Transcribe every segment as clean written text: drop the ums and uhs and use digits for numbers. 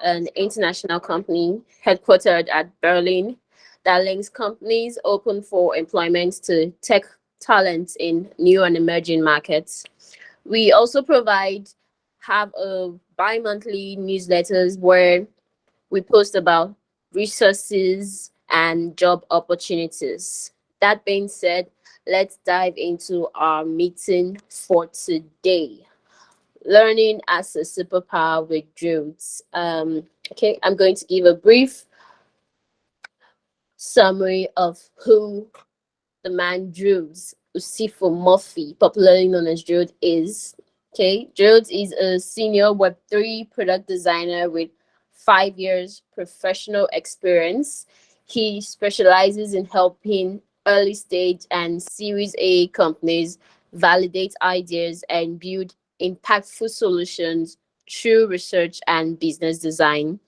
an international company headquartered at Berlin that links companies open for employment to tech talents in new and emerging markets. We also have a bi-monthly newsletters where we post about resources and job opportunities. That being said, let's dive into our meeting for today. Learning as a superpower with Druids. Okay, I'm going to give a brief summary of who the man Druids, Usifo Murphy, popularly known as Druid, is. Okay, Druids is a senior Web3 product designer with 5 years professional experience. He specializes in helping early stage and Series A companies validate ideas and build impactful solutions through research and business design.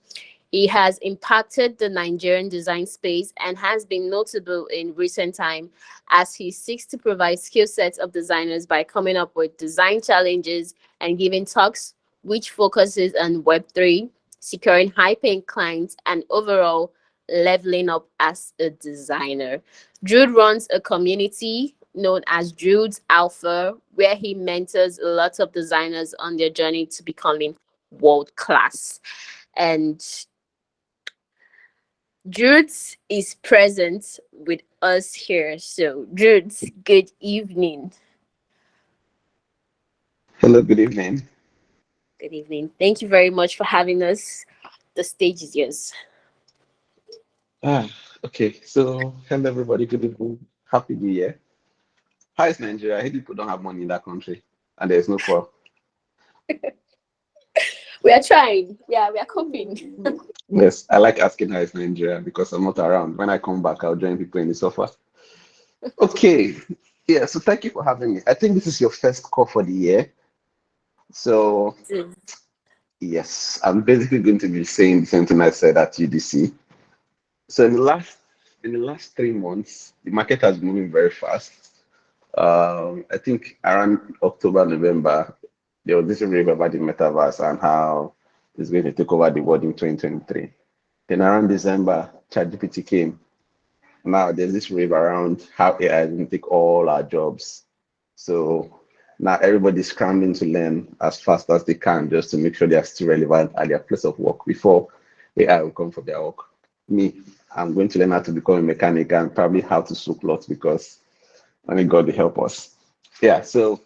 He has impacted the Nigerian design space and has been notable in recent time as he seeks to provide skill sets of designers by coming up with design challenges and giving talks which focuses on Web3, securing high-paying clients, and overall leveling up as a designer. Druid runs a community known as Druids Alpha, where he mentors a lot of designers on their journey to becoming world class. And Druids is present with us here. So, Druids, good evening. Hello, good evening. Good evening. Thank you very much for having us. The stage is yours. Ah, okay. So, hello everybody, good evening. Happy New Year. How is Nigeria? I hate people don't have money in that country and there's no poor. We are trying. Yeah, we are coping. Yes, I like asking how is Nigeria because I'm not around. When I come back, I'll join people in the sofa. Okay. Yeah, so thank you for having me. I think this is your first call for the year. So, yes, I'm basically going to be saying the same thing I said at UDC. So in the last 3 months, the market has been moving very fast. I think around October, November, there was this rave about the metaverse and how it's going to take over the world in 2023. Then around December, ChatGPT came. Now there's this rave around how AI is going to take all our jobs. So now everybody's scrambling to learn as fast as they can just to make sure they are still relevant at their place of work before AI will come for their work. Me, I'm going to learn how to become a mechanic and probably how to sew clothes because only God will help us. Yeah, so,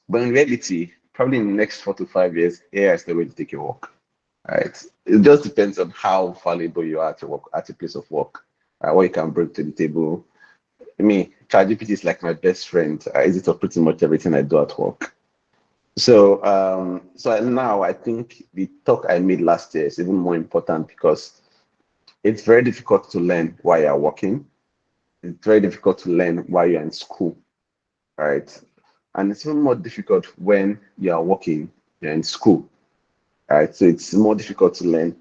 but in reality, probably in the next 4 to 5 years, AI is the way to take your work. Right? It just depends on how valuable you are at your work, at your place of work, what you can bring to the table. I mean, ChatGPT is like my best friend. I use it for pretty much everything I do at work. So now I think the talk I made last year is even more important because it's very difficult to learn while you're working. It's very difficult to learn while you're in school, right? And it's even more difficult when you are working, you're in school, right? So it's more difficult to learn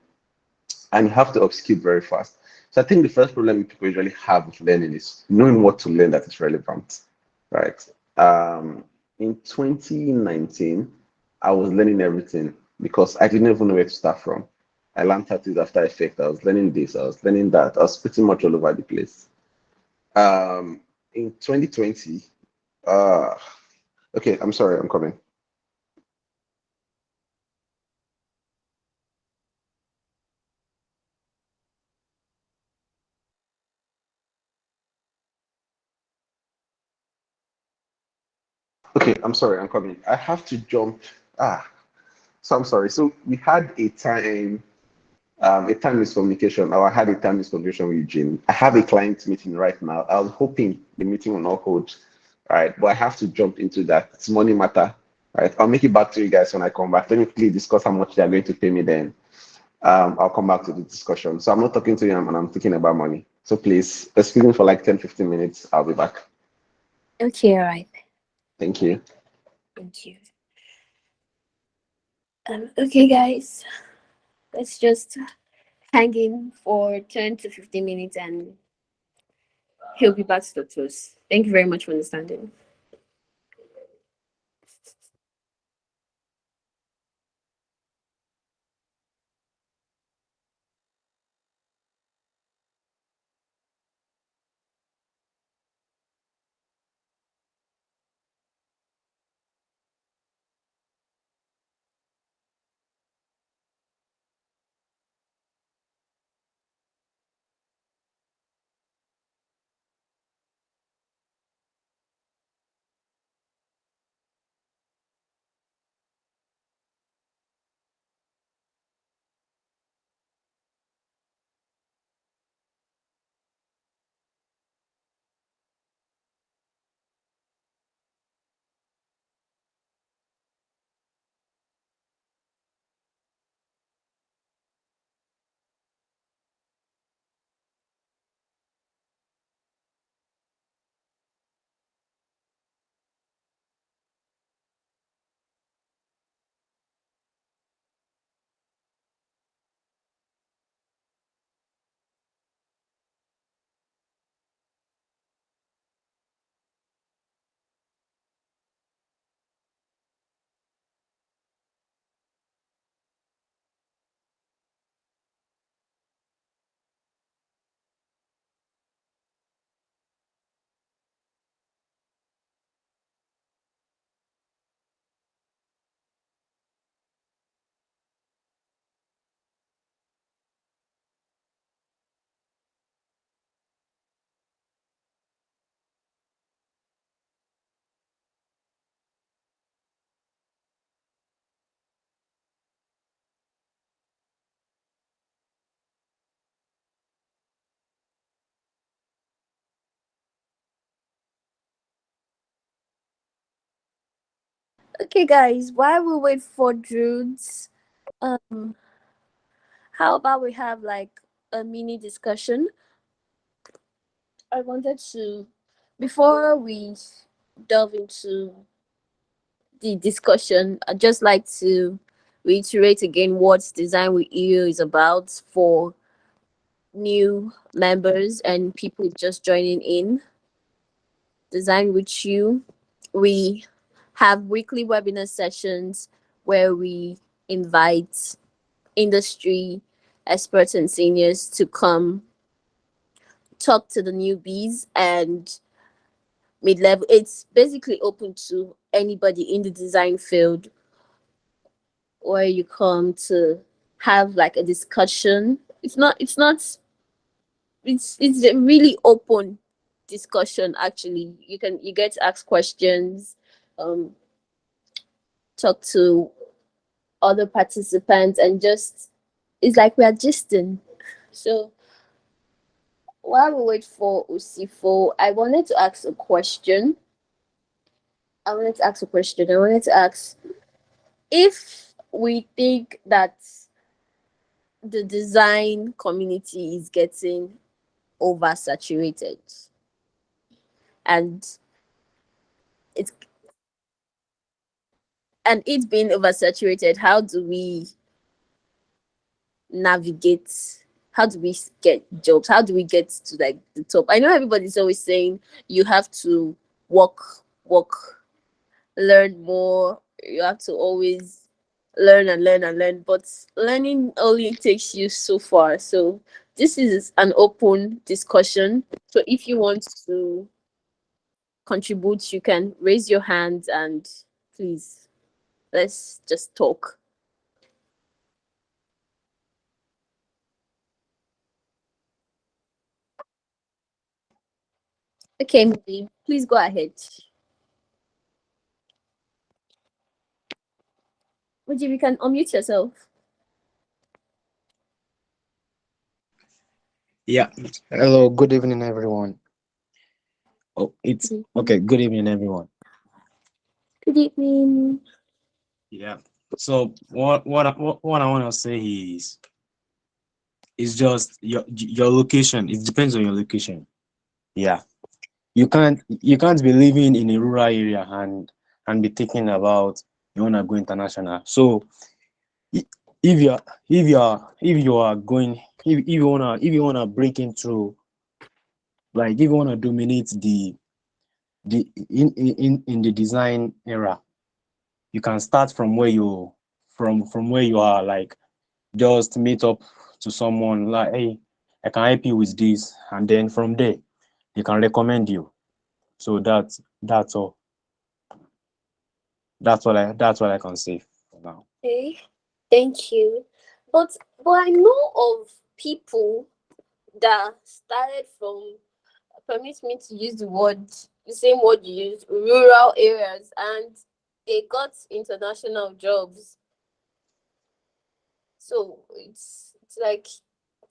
and you have to upskill very fast. So I think the first problem people usually have with learning is knowing what to learn that is relevant, right? In 2019, I was learning everything because I didn't even know where to start from. I learned how to use After Effects. I was learning this. I was learning that. I was pretty much all over the place. In 2020, uh, okay, I'm sorry, I'm coming. Okay, I'm sorry, I'm coming. I have to jump. Ah, so I'm sorry. So we had a time miscommunication. Or I had a time miscommunication with Eugene. I have a client meeting right now. I was hoping the meeting will not hold, right? But I have to jump into that. It's money matter, right? I'll make it back to you guys when I come back. Let me quickly discuss how much they're going to pay me then. I'll come back to the discussion. So I'm not talking to you and I'm thinking about money. So please, excuse me for like 10, 15 minutes. I'll be back. Okay, all right. Thank you. Thank you. Okay, guys, let's just hang in for 10 to 15 minutes and he'll be back to talk to us. Thank you very much for understanding. Okay, guys, while we wait for Druids, um, how about we have like a mini discussion? I wanted to, before we delve into the discussion, I'd just like to reiterate again what Design with EU is about for new members and people just joining in. Design with You, we have weekly webinar sessions where we invite industry experts and seniors to come talk to the newbies and mid-level. It's basically open to anybody in the design field where you come to have like a discussion. It's a really open discussion. Actually, you get to ask questions, um talk to other participants, and just it's like we are gisting. So while we wait for Usifo, I wanted to ask a question. I wanted to ask a question. I wanted to ask if we think that the design community is getting oversaturated and it's it's being oversaturated, how do we navigate, how do we get jobs, how do we get to like the top? I know everybody's always saying you have to work, work, learn more, you have to always learn and learn and learn, but learning only takes you so far. So this is an open discussion, so if you want to contribute you can raise your hand and please let's just talk. Okay, Midi, please go ahead. Would you can unmute yourself. Yeah. Hello. Good evening, everyone. Oh, it's Mhm. okay. Good evening, everyone. Good evening. Yeah. So what I want to say is just your location. It depends on your location. Yeah. You can't be living in a rural area and be thinking about you wanna go international. So i- if you are going if you wanna break into, like, if you wanna dominate the in the design era, you can start from where you are, like, just meet up to someone like, hey, I can help you with this, and then from there they can recommend you. So that's all. That's what I can say for now. Okay, thank you. But I know of people that started from, permit me to use the same word you use, rural areas, and they got international jobs. So it's like,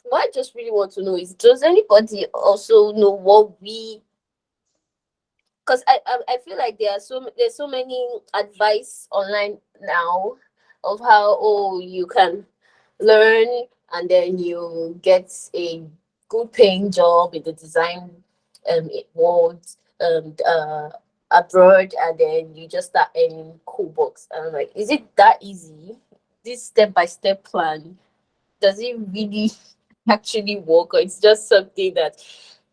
what I just really want to know is, does anybody also know what we, because I feel like there's so many advice online now of how, oh, you can learn and then you get a good paying job in the design world, abroad, and then you just start earning cool bucks. And I'm like, is it that easy? This step by step plan, does it really actually work, or it's just something that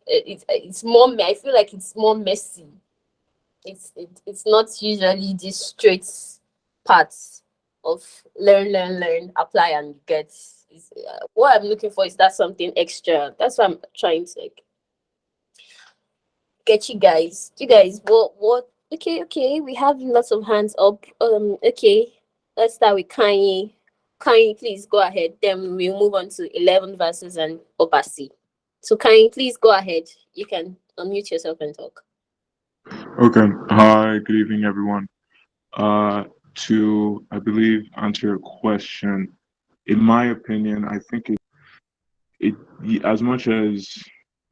it's more I feel like it's more messy. It's not usually this straight paths of learn, apply and get. What I'm looking for is that something extra. That's what I'm trying to like get you guys. You guys, what? Okay, okay. We have lots of hands up. Okay, let's start with Kanye. Kanye, please go ahead. Then we'll move on to 11 verses and Obasi. So Kanye, please go ahead. You can unmute yourself and talk. Okay. Hi, good evening, everyone. To, I believe, answer your question, in my opinion, I think it as much as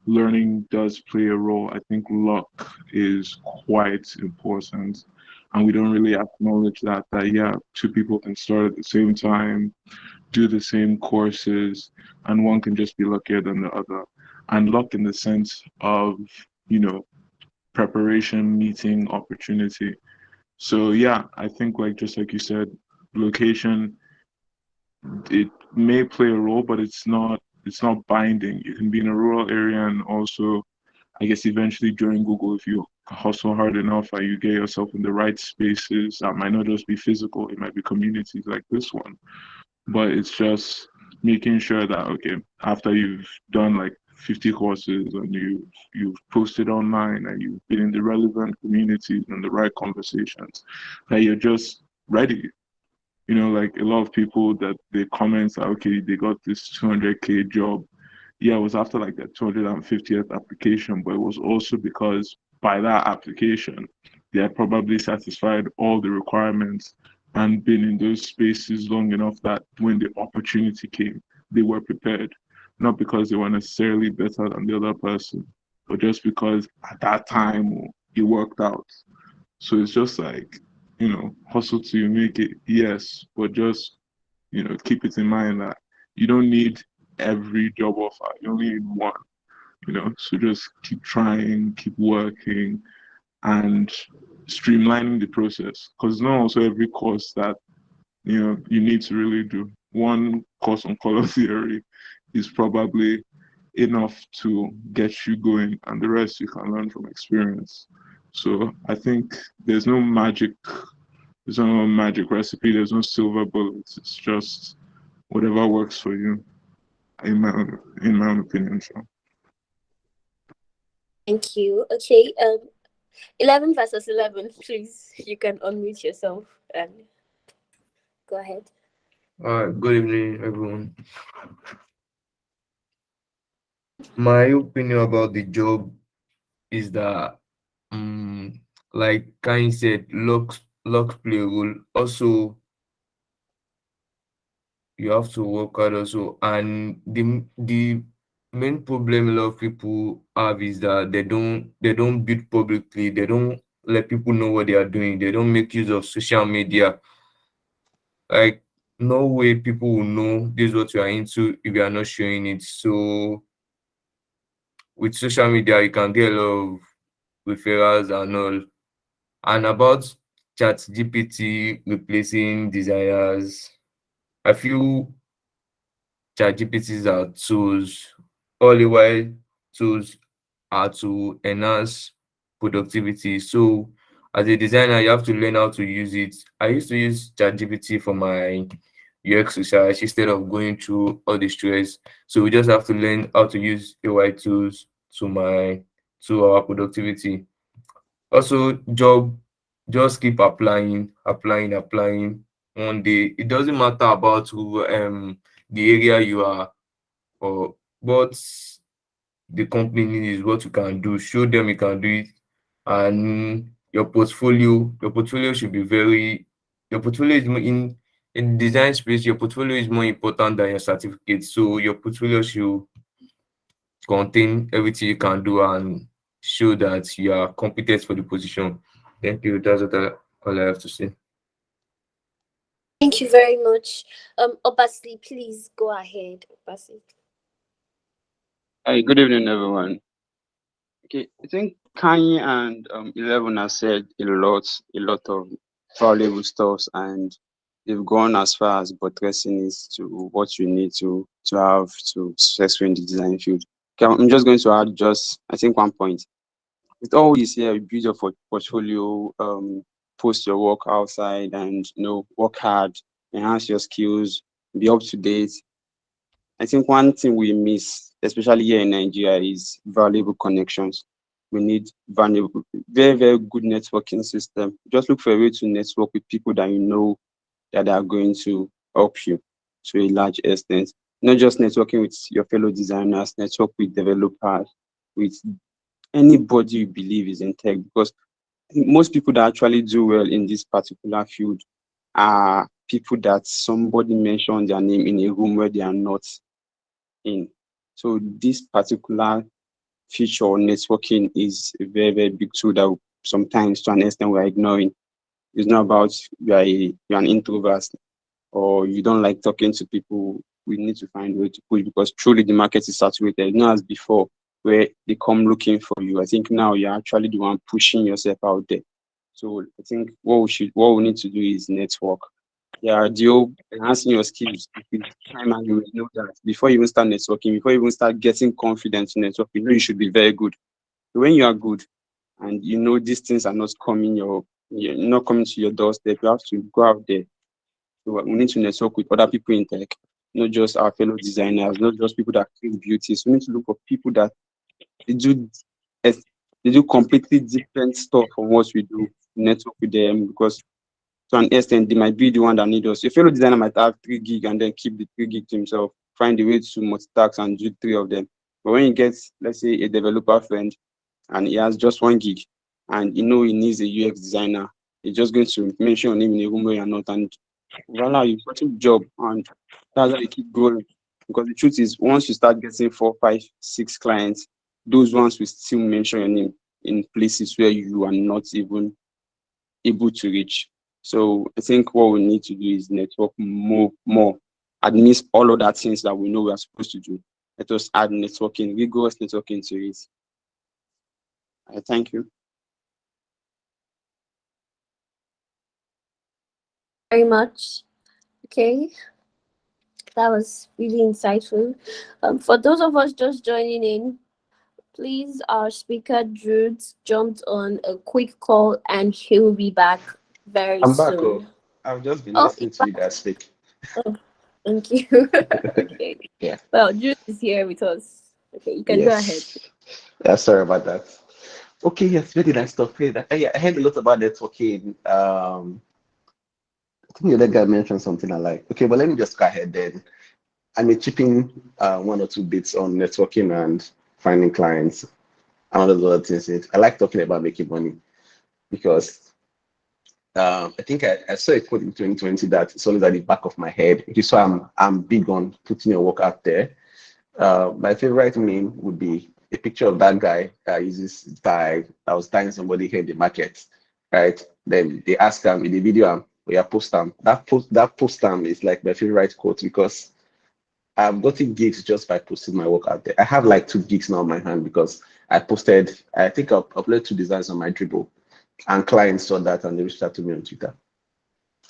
learning does play a role, I think luck is quite important. and we don't really acknowledge that yeah, two people can start at the same time, do the same courses, and one can just be luckier than the other. And luck in the sense of, you know, preparation, meeting, opportunity. So yeah, I think like just like you said, location, it may play a role, but it's not binding. You can be in a rural area, and also I guess eventually during Google, if you hustle hard enough and you get yourself in the right spaces, that might not just be physical, it might be communities like this one. But it's just making sure that okay, after you've done like 50 courses and you've posted online and you've been in the relevant communities and the right conversations, that you're just ready. You know, like a lot of people that they comment that okay, they got this 200K job. Yeah, it was after like the 250th application, but it was also because by that application, they had probably satisfied all the requirements and been in those spaces long enough that when the opportunity came, they were prepared. Not because they were necessarily better than the other person, but just because at that time it worked out. So it's just like, hustle till you make it, yes, but just, keep it in mind that you don't need every job offer. You only need one, So just keep trying, keep working, and streamlining the process. Because not also every course that, you need to really do. One course on color theory is probably enough to get you going, and the rest you can learn from experience. So I think there's no magic recipe, there's no silver bullets. It's just whatever works for you, in my own opinion. So Thank you. Okay. 11 versus 11. Please, you can unmute yourself and go ahead. Good evening, everyone. My opinion about the job is that, like Kanye said, luck play a role. Also, you have to work hard also, and the main problem a lot of people have is that they don't build publicly. They don't let people know what they are doing. They don't make use of social media. Like, no way people will know this is what you are into if you are not showing it. So with social media, you can get a lot of referrals and all. And about chat GPT replacing designers, I feel chat GPTs are tools. All the while, tools are to enhance productivity. So as a designer, you have to learn how to use it. I used to use chat GPT for my UX research instead of going through all the stress. So we just have to learn how to use AI tools to our productivity. Also, just keep applying. One day, it doesn't matter about the area you are, or what the company needs is what you can do. Show them you can do it, and your portfolio should be very. Your portfolio is in design space. Your portfolio is more important than your certificate. So your portfolio should contain everything you can do and show that you are competent for the position. Thank you. That's all I have to say. Thank you very much. Obasi, please go ahead. Obasi. Hi, good evening, everyone. Okay, I think Kanye and 11 have said a lot of valuable stuff, and they've gone as far as buttressing it to what you need to have to successful in the design field. Okay, I'm just going to add I think one point. With all this here, build your portfolio, post your work outside, and work hard, enhance your skills, be up to date. I think one thing we miss, especially here in Nigeria, is valuable connections. We need valuable, very, very good networking system. Just look for a way to network with people that you know that are going to help you to a large extent. Not just networking with your fellow designers, network with developers, with anybody you believe is in tech, because I think most people that actually do well in this particular field are people that somebody mentioned their name in a room where they are not in. So this particular feature networking is a very, very big tool that sometimes to an extent we're ignoring. It's not about you're an introvert or you don't like talking to people. We need to find a way to push, because truly the market is saturated, not as before where they come looking for you. I think now you're actually the one pushing yourself out there. So I think what we need to do is network. Yeah, Dio, enhancing your skills. With time, and you will know that before you even start networking, before you even start getting confidence in networking, you know you should be very good. When you are good and you know these things are not coming not coming to your doorstep, you have to go out there. So we need to network with other people in tech, not just our fellow designers, not just people that create beauty. So we need to look for people that they do they do completely different stuff from what we do. Network with them, because to an extent they might be the one that need us. Your fellow designer might have 3 gig and then keep the 3 gig to himself, find a way to multitask and do 3 of them. But when you get, let's say, a developer friend and he has just 1 gig and you know he needs a UX designer, he's just going to mention your name in a room where you're not, and voila, you've got a job, and that's how you keep growing. Because the truth is, once you start getting 4, 5, 6 clients, those ones will still mention your name in places where you are not even able to reach. So I think what we need to do is network more, amidst all of that things that we know we are supposed to do. Let us add networking, rigorous networking to it. I thank you. Very much. Okay, that was really insightful. For those of us just joining in, please, our speaker Druids jumped on a quick call and he'll be back very I'm back. Oh, soon. I've just been Oh, listening to you guys speak. oh, thank you. Okay. Yeah. Well, Druids is here with us. Okay, you can go ahead. Yes. Yeah, sorry about that. Okay, yes, very nice stuff. Yeah, I heard a lot about networking. I think the other guy mentioned something I like. Okay, but let me just go ahead then. I may chip in one or two bits on networking and finding clients and all those other things. I like talking about making money because I think I saw a quote in 2020 that it's always at the back of my head. Which is why I'm big on putting your work out there. My favorite meme would be a picture of that guy that uses tie that was tying somebody here in the market, right? Then they ask him in the video, we are post them. That post them is like my favorite quote because I've gotten gigs just by posting my work out there. I have like 2 gigs now in my hand because I think I uploaded 2 designs on my dribble, and clients saw that and they reached out to me on Twitter,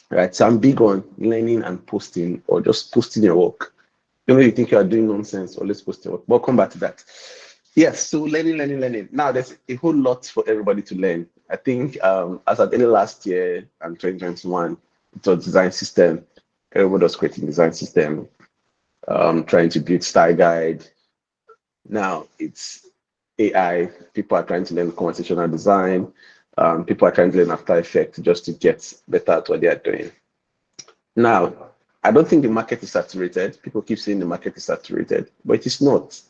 right? So I'm big on learning and posting or just posting your work. You know, you think you are doing nonsense, always post your work. But come back to that. Yes, so learning. Now there's a whole lot for everybody to learn. I think as at early last year and 2021, it was design system. Everybody was creating design system, trying to build style guide. Now it's AI. People are trying to learn conversational design. People are trying to learn After Effects just to get better at what they are doing. Now, I don't think the market is saturated. People keep saying the market is saturated, but it is not.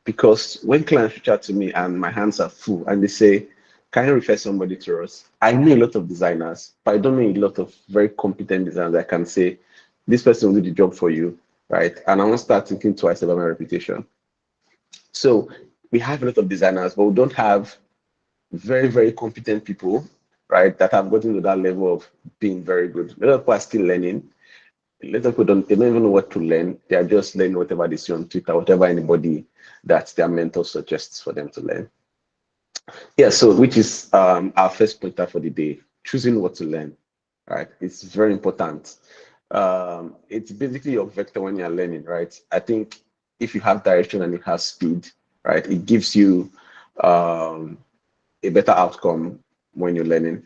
Because when clients reach out to me and my hands are full and they say, can you refer somebody to us? I know a lot of designers, but I don't know a lot of very competent designers. I can say, this person will do the job for you, right? And I won't start thinking twice about my reputation. So we have a lot of designers, but we don't have very, very competent people, right, that have gotten to that level of being very good. A lot of people are still learning. A lot of people they don't even know what to learn. They are just learning whatever they see on Twitter, whatever anybody that their mentor suggests for them to learn. Yeah, so which is our first pointer for the day, choosing what to learn, right? It's very important. It's basically your vector when you're learning, right? I think if you have direction and it has speed, right, it gives you a better outcome when you're learning.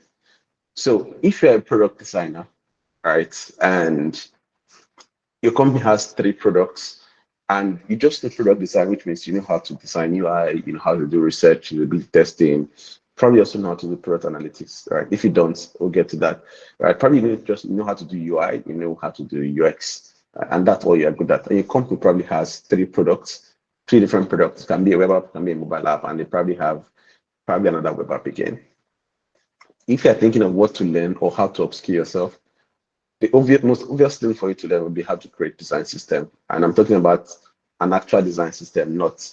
So if you're a product designer, right, and your company has 3 products and you just do product design, which means you know how to design UI, you know how to do research, you do testing, probably also know how to do product analytics, right? If you don't, we'll get to that, right? Probably you just know how to do UI, you know how to do UX, and that's all you're good at. And your company probably has 3 products, 3 different products. It can be a web app, can be a mobile app, and they probably have another web app again. If you're thinking of what to learn or how to upskill yourself, the most obvious thing for you to learn would be how to create design system. And I'm talking about an actual design system, not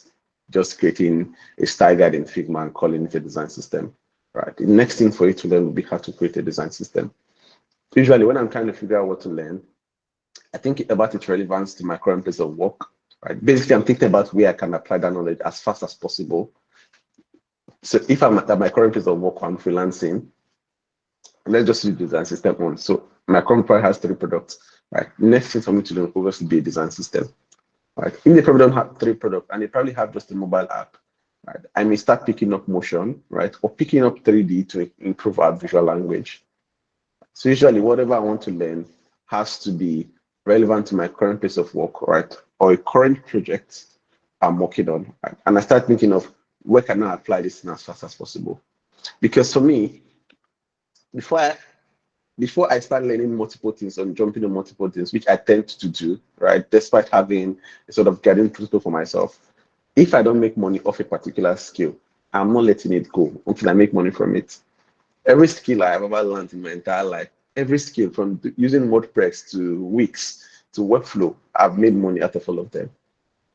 just creating a style guide in Figma and calling it a design system, right? The next thing for you to learn will be how to create a design system. Usually, when I'm trying to figure out what to learn, I think about its relevance to my current place of work, right? Basically, I'm thinking about where I can apply that knowledge as fast as possible. So if I'm at my current place of work, I'm freelancing, let's just use design system one. So my current product has 3 products, right? The next thing for me to do will obviously be a design system, right? If they probably don't have 3 products and they probably have just a mobile app, right? I may start picking up motion, right? Or picking up 3D to improve our visual language. So usually whatever I want to learn has to be relevant to my current place of work, right? Or a current project I'm working on, right? And I start thinking of where can I apply this thing as fast as possible? Because for me, before I start learning multiple things and jumping on multiple things, which I tend to do, right, despite having a sort of guiding principle for myself, if I don't make money off a particular skill, I'm not letting it go until I make money from it. Every skill I have ever learned in my entire life, every skill from using WordPress to Wix to Workflow, I've made money out of all of them,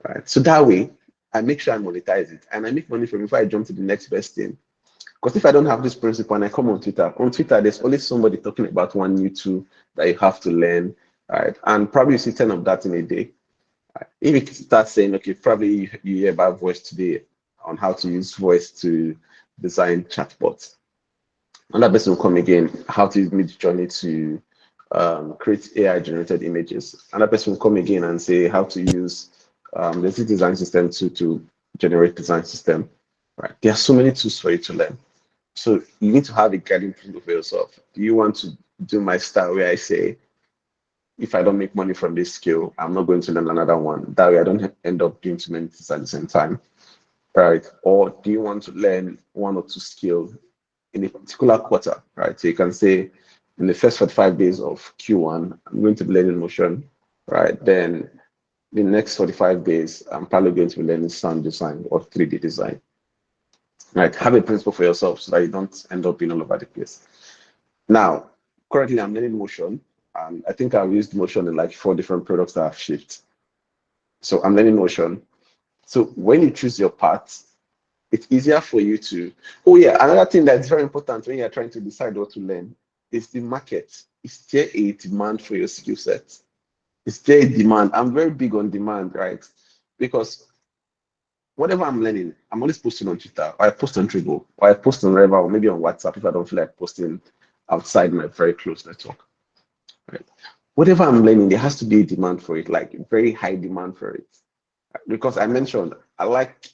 right? So that way, I make sure I monetize it and I make money from it before I jump to the next best thing. Because if I don't have this principle and I come on Twitter, there's always somebody talking about one new tool that you have to learn, right? And probably you see 10 of that in a day. Right? If you start saying, okay, probably you hear about voice today on how to use voice to design chatbots. Another person will come again, how to use Midjourney to create AI-generated images. Another person will come again and say how to use the design system to generate design system. Right? There are so many tools for you to learn. So you need to have a guiding principle for yourself. Do you want to do my style where I say, if I don't make money from this skill, I'm not going to learn another one. That way I don't end up doing too many things at the same time, right? Or do you want to learn 1 or 2 skills in a particular quarter, right? So you can say, in the first 45 days of Q1, I'm going to be learning motion, right? Then the next 45 days, I'm probably going to be learning sound design or 3D design. Right, have a principle for yourself so that you don't end up being all over the place. Now, currently I'm learning motion, and I think I've used motion in like 4 different products that I've shipped. So I'm learning motion. So when you choose your path, it's easier for you to. Oh yeah, another thing that's very important when you're trying to decide what to learn is the market. Is there a demand for your skill set? Is there a demand? I'm very big on demand, right? Because whatever I'm learning, I'm always posting on Twitter, or I post on Trigo, or I post on wherever, or maybe on WhatsApp if I don't feel like posting outside my very close network. Right? Whatever I'm learning, there has to be a demand for it, like very high demand for it. Because I mentioned, I like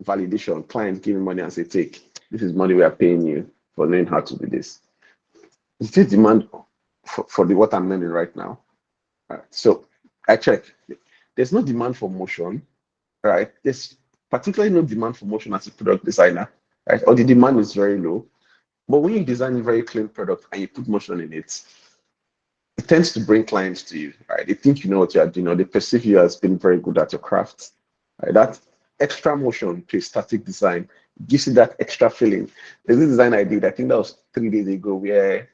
validation. Clients give me money and say, take, this is money we are paying you for learning how to do this. Is there demand for what I'm learning right now? Right. So I check. There's no demand for motion, right? There's particularly no demand for motion as a product designer, right? Or the demand is very low. But when you design a very clean product and you put motion in it, it tends to bring clients to you, right? They think you know what you are doing, or they perceive you as being very good at your craft, right? That extra motion to a static design gives you that extra feeling. There's this design I did, I think that was 3 days ago, where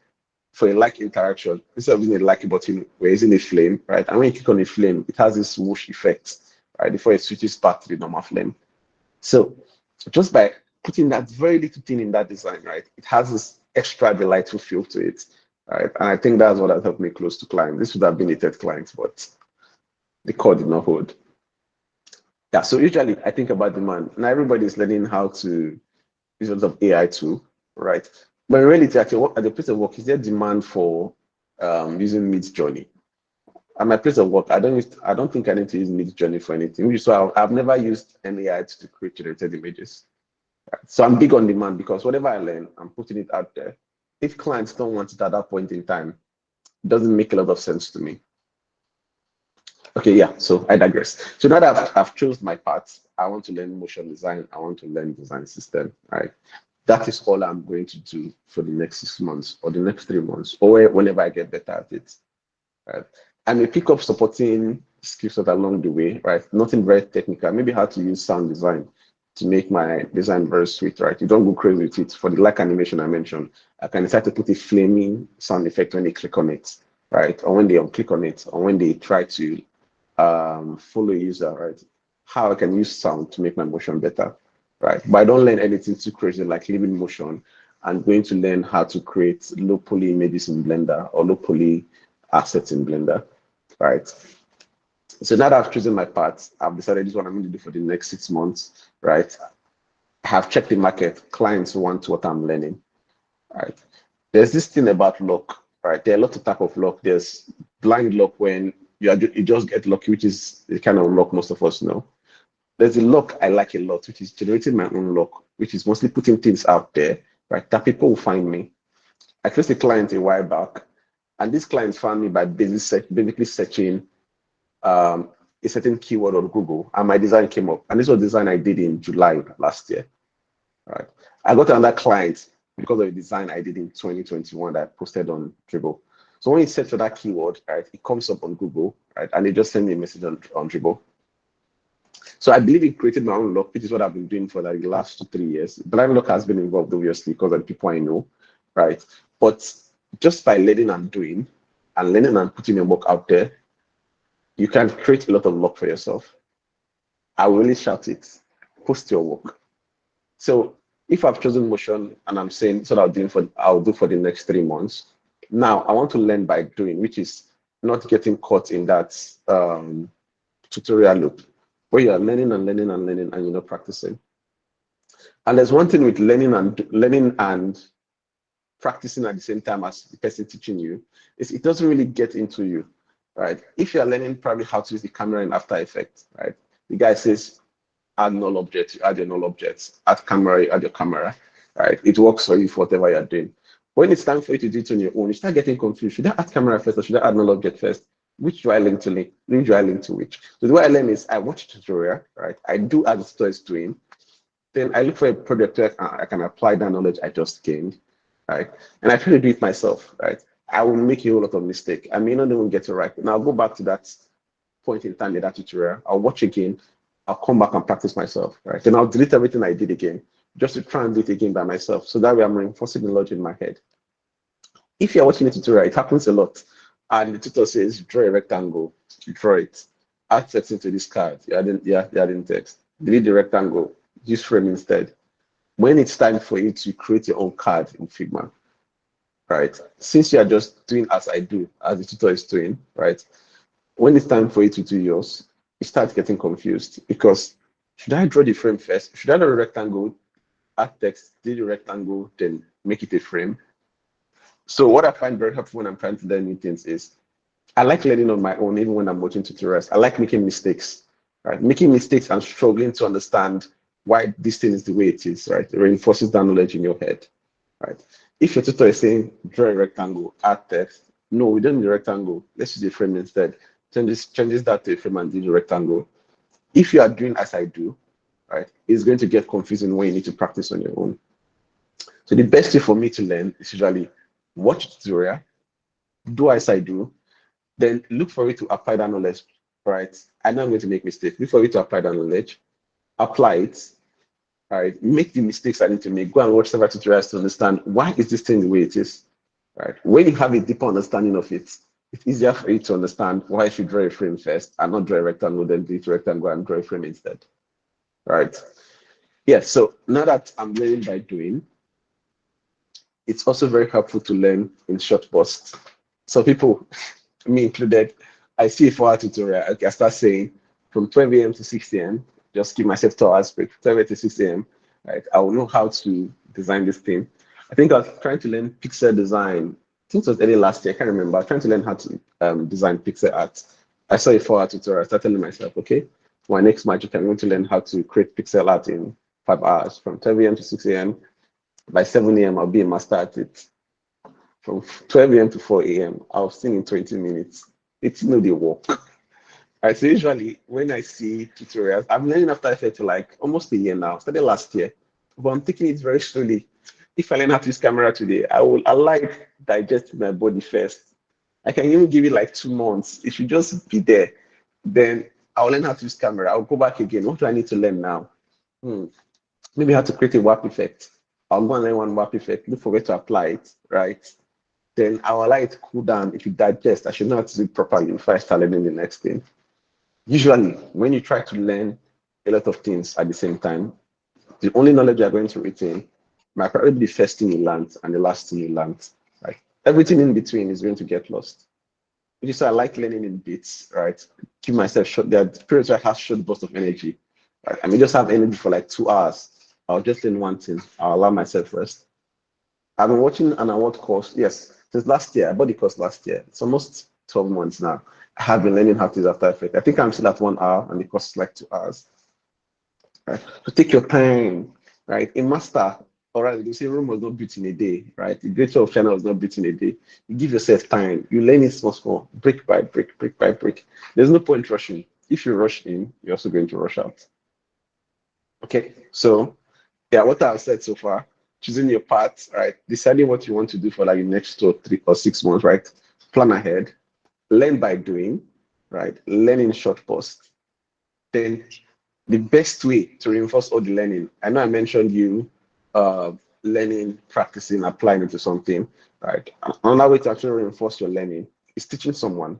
for a like interaction, instead of using a like button, we're using a flame, right? And when you click on a flame, it has this whoosh effect, right? Before it switches back to the normal flame. So just by putting that very little thing in that design, right, it has this extra delightful feel to it, right? And I think that's what has helped me close to clients. This would have been a third client, but the core did not hold. Yeah, so usually I think about demand. Now everybody's learning how to use a lot of AI tool, right? But in reality, actually, at the place of work, is there demand for using Midjourney? At my place of work, I don't think I need to use Midjourney for anything. So I've never used any AI to create generated images. So I'm big on demand because whatever I learn, I'm putting it out there. If clients don't want it at that point in time, it doesn't make a lot of sense to me. Okay, yeah, so I digress. So now that I've chosen my path, I want to learn motion design, I want to learn design system, right? That is all I'm going to do for the next 6 months or the next 3 months, or whenever I get better at it. Right? I may pick up supporting skill set along the way, right? Nothing very technical, maybe how to use sound design to make my design very sweet, right? You don't go crazy with it. For the like animation I mentioned, I can decide to put a flaming sound effect when they click on it, right? Or when they unclick on it, or when they try to follow a user, right? How I can use sound to make my motion better, right? But I don't learn anything too crazy like living motion and going to learn how to create low poly images in Blender or low poly assets in Blender, right? So now that I've chosen my path, I've decided this is what I'm going to do for the next 6 months, right? I have checked the market. Clients want what I'm learning, right? There's this thing about luck, right? There are lots of type of luck. There's blind luck when you just get lucky, which is the kind of luck most of us know. There's a luck I like a lot, which is generating my own luck, which is mostly putting things out there, right? That people will find me. I faced a client a while back, and this client found me by basically searching a certain keyword on Google, and my design came up. And this was design I did in July last year, right? I got another client because of a design I did in 2021 that I posted on Dribble. So when you search for that keyword, right, it comes up on Google, right, and they just send me a message on Dribble. So I believe it created my own luck, which is what I've been doing for like the last 2-3 years. Blind luck has been involved, obviously, because of the people I know, right? But just by learning and doing, and learning and putting your work out there, you can create a lot of luck for yourself. I will really shout it. Post your work. So if I've chosen motion and I'm saying that's what I'll do for the next 3 months. Now I want to learn by doing, which is not getting caught in that tutorial loop where you are learning and learning and learning and you're not practicing. And there's one thing with learning and practicing at the same time as the person teaching you is it doesn't really get into you, right? If you're learning probably how to use the camera in After Effects, right? The guy says add null objects, you add your null objects, add camera, you add your camera, right? It works for you for whatever you're doing. When it's time for you to do it on your own, you start getting confused. Should I add camera first or should I add null object first? Which do I link to link? Which do I link to which? So the way I learn is I watch a tutorial, right? I do as the tutorial is doing. Then I look for a project where I can apply that knowledge I just gained, right? And I try to do it myself, right? I will make a whole lot of mistakes. I may not even get it right. Now I'll go back to that point in time in that tutorial. I'll watch again. I'll come back and practice myself, right? Then I'll delete everything I did again, just to try and do it again by myself. So that way I'm reinforcing the logic in my head. If you're watching a tutorial, it happens a lot. And the tutor says, draw a rectangle, you draw it. Add text into this card. You're adding text. Delete the rectangle, use frame instead. When it's time for you to create your own card in Figma, right? Since you are just doing as I do, as the tutor is doing, right? When it's time for you to do yours, you start getting confused because should I draw the frame first? Should I draw a rectangle, add text, do the rectangle, then make it a frame? So what I find very helpful when I'm trying to learn new things is I like learning on my own, even when I'm watching tutorials. I like making mistakes, right? Making mistakes and struggling to understand why this thing is the way it is, right? It reinforces that knowledge in your head, right? If your tutor is saying, draw a rectangle, add text, no, we don't need a rectangle. Let's use a frame instead. Changes that to a frame and do the rectangle. If you are doing as I do, right, it's going to get confusing when you need to practice on your own. So the best way for me to learn is usually watch a tutorial, do as I do, then look for it to apply that knowledge, right? I know I'm going to make mistakes. Look for it to apply that knowledge, apply it, right? Make the mistakes I need to make. Go and watch several tutorials to understand why is this thing the way it is, right? When you have a deeper understanding of it, it's easier for you to understand why I should draw a frame first and not draw a rectangle, then do it rectangle and draw a frame instead, right? Yeah, so now that I'm learning by doing, it's also very helpful to learn in short bursts. So people, me included, I see a 4-hour tutorial. I start saying from 12 a.m. to 6 a.m., just give myself 2 hours break, 12 a.m. to 6 a.m., right? I will know how to design this thing. I think I was trying to learn pixel design. I think it was early last year, I can't remember. I was trying to learn how to design pixel art. I saw a 4-hour tutorial. I started telling myself, okay, my next magic, I'm going to learn how to create pixel art in 5 hours, from 12 a.m. to 6 a.m. By 7 a.m., I'll be a master at it. From 12 a.m. to 4 a.m., I'll sing in 20 minutes. It's no the work. Right, so usually when I see tutorials, I'm learning After Effects for like almost a year now. Started last year, but I'm taking it very slowly. If I learn how to use camera today, I will like digest my body first. I can even give it like 2 months. It should just be there. Then I'll learn how to use camera. I'll go back again. What do I need to learn now? Maybe how to create a warp effect. I'll go and learn one warp effect, look for where to apply it, right? Then I'll allow it to cool down. If it digests, I should know how to do it properly before I start learning the next thing. Usually, when you try to learn a lot of things at the same time, the only knowledge you're going to retain might probably be the first thing you learned and the last thing you learned. Right? Everything in between is going to get lost. Which is why I like learning in bits, right? Give myself short. There are periods where I have short bursts of energy. Right? I may just have energy for like 2 hours. I'll just learn one thing. I'll allow myself rest. I've been watching an award course, yes, since last year. I bought the course last year. It's almost 12 months now. I have been learning how to use After Effects. I think I'm still at 1 hour and the course is like 2 hours. Right? So take your time, right? A master, all right, you say Rome was not built in a day, right? The greater of China was not built in a day. You give yourself time. You learn it small, brick by brick, brick by brick. There's no point rushing. If you rush in, you're also going to rush out. Okay, so yeah, what I've said so far, choosing your path, right? Deciding what you want to do for like the next 2 or 3 or 6 months, right? Plan ahead, learn by doing, right? Learn in short bursts. Then the best way to reinforce all the learning, I know I mentioned you learning, practicing, applying it to something, right? Another way to actually reinforce your learning is teaching someone,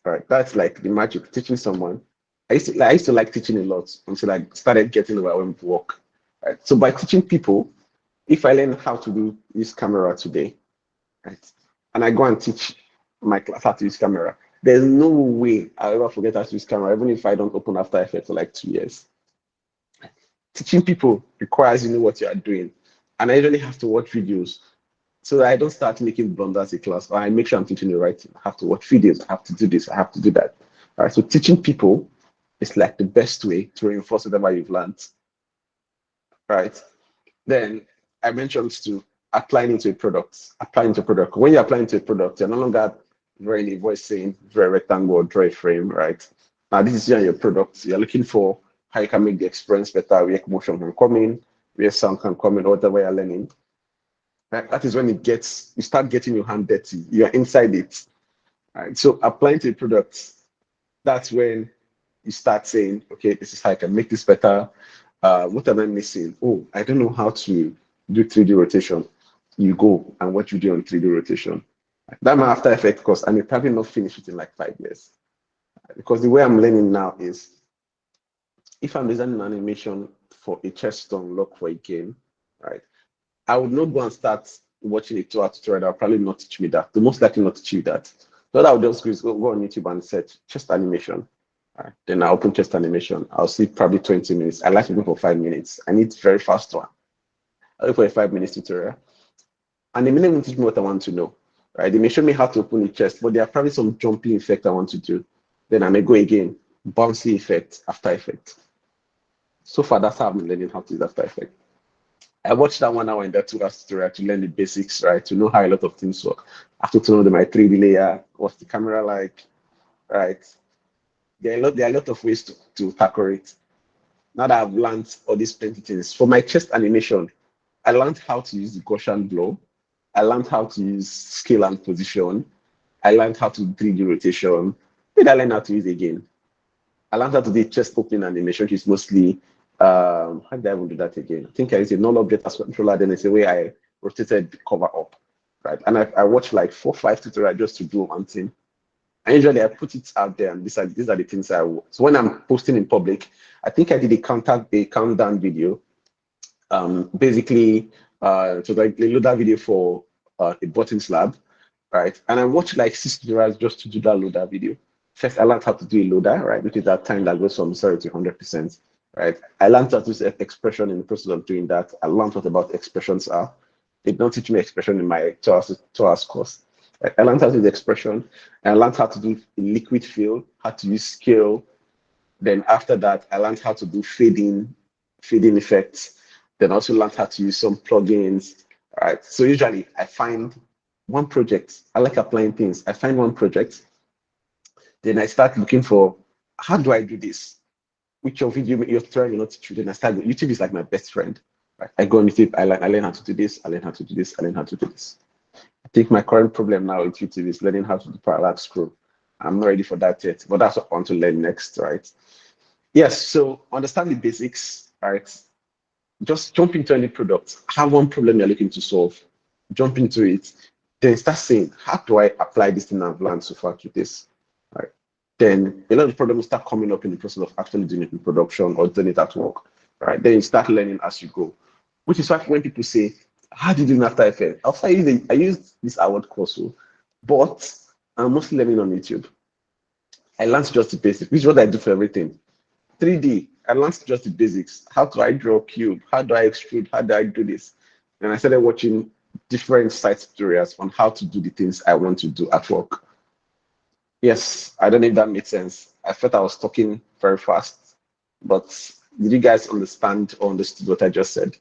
right? That's like the magic, teaching someone. I used to like teaching a lot until I started getting overwhelmed with work, right? So by teaching people, if I learn how to do this camera today, right, and I go and teach my class how to use camera, there's no way I'll ever forget how to use camera, even if I don't open After Effects for like 2 years. Teaching people requires you know what you are doing. And I usually have to watch videos so that I don't start making blunders in class, or I make sure I'm teaching the right thing. I have to watch videos, I have to do this, I have to do that. All right, so teaching people is like the best way to reinforce whatever you've learned. Right. Then I mentioned to applying into a product. Applying to a product. When you're applying to a product, you're no longer drawing a voice saying draw a rectangle or draw a frame, right? Now this is your product. You're looking for how you can make the experience better, where motion can come in, where sound can come in, whatever you're learning. Right? That is when you start getting your hand dirty. You're inside it. Right? So applying to a product, that's when you start saying, okay, this is how I can make this better. What am I missing? Oh, I don't know how to do 3D rotation. You go and watch video on 3D rotation. That my After Effects course, and you probably not finish it in like 5 years. Because the way I'm learning now is, if I'm designing an animation for a chest to unlock for a game, right, I would not go and start watching a 2-hour tutorial that will probably not teach me that. The most likely not teach you that. So I would just go on YouTube and search chest animation. Right. Then I open chest animation. I'll see probably 20 minutes. I like looking for 5 minutes. I need very fast one. I look for a 5 minutes tutorial. And the minute will teach me what I want to know. Right? They may show me how to open the chest, but there are probably some jumping effect I want to do. Then I may go again. Bouncy effect, After Effect. So far, that's how I've been learning how to use After Effect. I watched that 1 hour in that 2 hour tutorial to learn the basics, right? To know how a lot of things work. I have to know my 3D layer, what's the camera like, right? There are a lot of ways to tackle it. Now that I've learned all these plenty things, for my chest animation, I learned how to use the Gaussian blow. I learned how to use scale and position. I learned how to do 3D rotation. Did I learn how to use again? I learned how to do chest opening animation, which is mostly, how did I even do that again? I think I used a null object as controller, then it's the way I rotated the cover up, right? And I watched like 4 or 5 tutorials just to do one thing. And usually I put it out there, and these are the things I want. So when I'm posting in public, I think I did a countdown video. Basically, it was like a loader video for a buttons lab, right? And I watched like 6 tutorials just to do that loader video. First, I learned how to do a loader, right? Which is that time that goes from 0 to 100%, right? I learned how to use expression in the process of doing that. I learned what about expressions are. They don't teach me expression in my 2 hours course. I learned how to do expression. I learned how to do liquid fill, how to use scale. Then after that, I learned how to do fading effects. Then also learned how to use some plugins. All right. So usually I find one project. I like applying things. I find one project. Then I start looking for, how do I do this? Which of video you're trying not to? Then I start. YouTube is like my best friend. Right? I go on YouTube. I learn how to do this. I learn how to do this. I learn how to do this. I think my current problem now with YouTube is learning how to do parallax scroll. I'm not ready for that yet, but that's what I want to learn next, right? Yes, so understand the basics, right? Just jump into any product. Have one problem you're looking to solve. Jump into it. Then start saying, how do I apply this thing I've learned so far to this? Right. Then a lot of problems start coming up in the process of actually doing it in production or doing it at work. Right. Then you start learning as you go. which is why when people say, how did you do in After Effects? After I used this award course, but I'm mostly learning on YouTube. I learned just the basics, which is what I do for everything. 3D, I learned just the basics. How do I draw a cube? How do I extrude? How do I do this? And I started watching different site tutorials on how to do the things I want to do at work. Yes, I don't know if that made sense. I felt I was talking very fast, but did you guys understand or understood what I just said?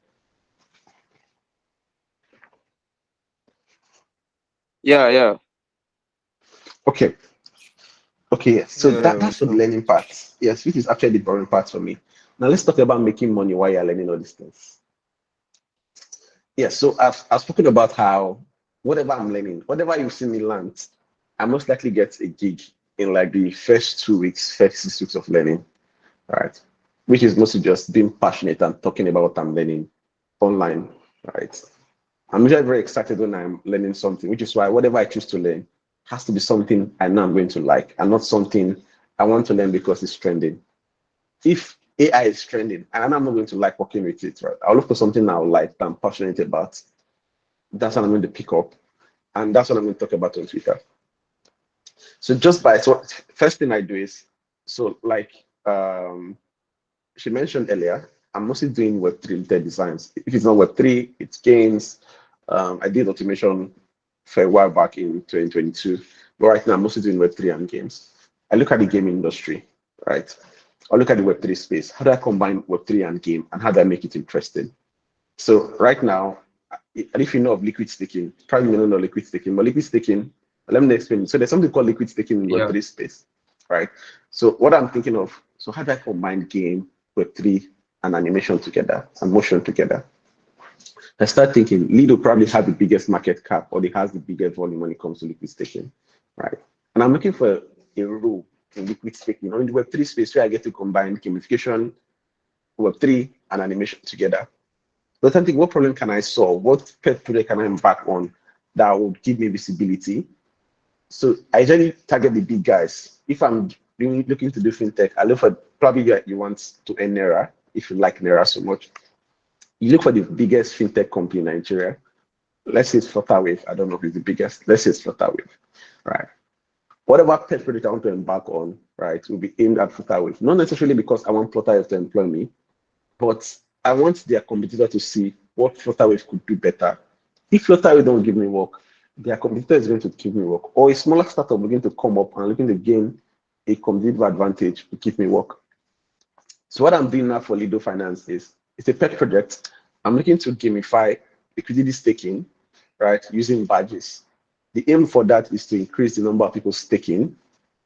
Yeah. Okay. Okay, yes. So Yeah, that's for the learning part. Yes, which is actually the boring part for me. Now let's talk about making money while you're learning all these things. Yes, so I've spoken about how whatever I'm learning, whatever you see me learn, I most likely get a gig in like the first 2 weeks, first 6 weeks of learning, right? Which is mostly just being passionate and talking about what I'm learning online, right? I'm usually very excited when I'm learning something, which is why whatever I choose to learn has to be something I know I'm going to like and not something I want to learn because it's trending. If AI is trending and I'm not going to like working with it, right? I'll look for something I like that I'm passionate about. That's what I'm going to pick up. And that's what I'm going to talk about on Twitter. So first thing I do is, so like she mentioned earlier, I'm mostly doing Web3 related designs. If it's not Web3, it's games. I did automation for a while back in 2022, but right now I'm mostly doing Web3 and games. I look at the game industry, right? I look at the Web3 space. How do I combine Web3 and game, and how do I make it interesting? So right now, if you know of liquid staking, probably you don't know liquid staking, but liquid staking, let me explain. So there's something called liquid staking in yeah. Web3 space, right? So what I'm thinking of, so how do I combine game, Web3, and animation together, and motion together? I start thinking Lido probably has the biggest market cap, or it has the biggest volume when it comes to liquid staking, right? And I'm looking for a role in liquid staking, or in the Web3 space where I get to combine gamification, Web3, and animation together. But I'm thinking, what problem can I solve? What pet project can I embark on that would give me visibility? So I usually target the big guys. If I'm looking to do fintech, I look for probably you want to earn Naira, if you like Naira so much. You look for the biggest fintech company in Nigeria. Let's say it's Flutterwave. I don't know if it's the biggest. Let's say it's Flutterwave, right? Whatever pet project I want to embark on, right, will be aimed at Flutterwave. Not necessarily because I want Flutterwave to employ me, but I want their competitor to see what Flutterwave could do better. If Flutterwave don't give me work, their competitor is going to give me work. Or a smaller startup is going to come up and looking to gain a competitive advantage to give me work. So what I'm doing now for Lido Finance is, it's a pet project. I'm looking to gamify liquidity staking, right, using badges. The aim for that is to increase the number of people staking,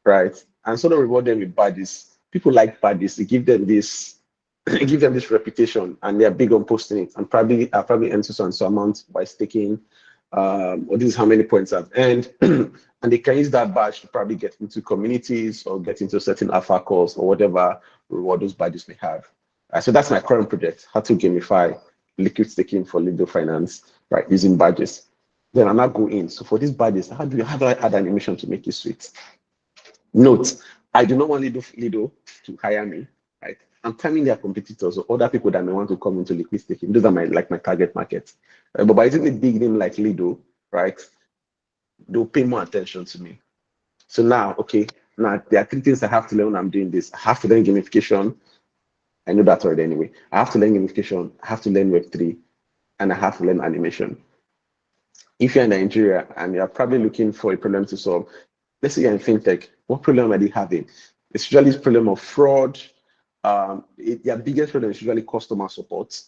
right, and sort of reward them with badges. People like badges to give them this give them this reputation, and they're big on posting it, and probably earn so and so amount by staking, or this is how many points I've earned, and they can use that badge to probably get into communities or get into certain alpha calls or whatever reward those badges may have. So that's my current project: how to gamify liquid staking for Lido Finance, right, using badges. Then I'm not go in. So for these badges, how do I add animation to make it sweet? Note, I do not want Lido to hire me, right? I'm telling their competitors or other people that may want to come into liquid staking. Those are my target market. But by using a big name like Lido, right, they'll pay more attention to me. So now, okay, now there are 3 things I have to learn when I'm doing this. I have to learn gamification. I know that already anyway. I have to learn gamification. I have to learn Web3, and I have to learn animation. If you're in Nigeria and you're probably looking for a problem to solve, let's say you're in fintech, what problem are they having? It's usually this problem of fraud. Their biggest problem is usually customer support,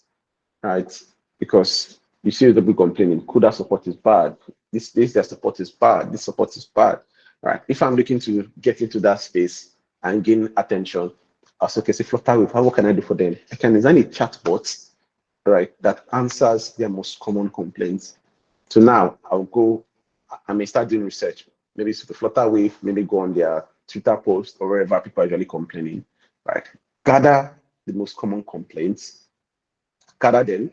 right? Because you see the people complaining, CUDA support is bad. Their support is bad. This support is bad, right? If I'm looking to get into that space and gain attention, I'll say, okay, say Flutterwave, what can I do for them? I can design a chatbot, right, that answers their most common complaints. So now I may start doing research. Maybe it's the Flutterwave, maybe go on their Twitter post or wherever people are usually complaining, right? Gather the most common complaints, gather them.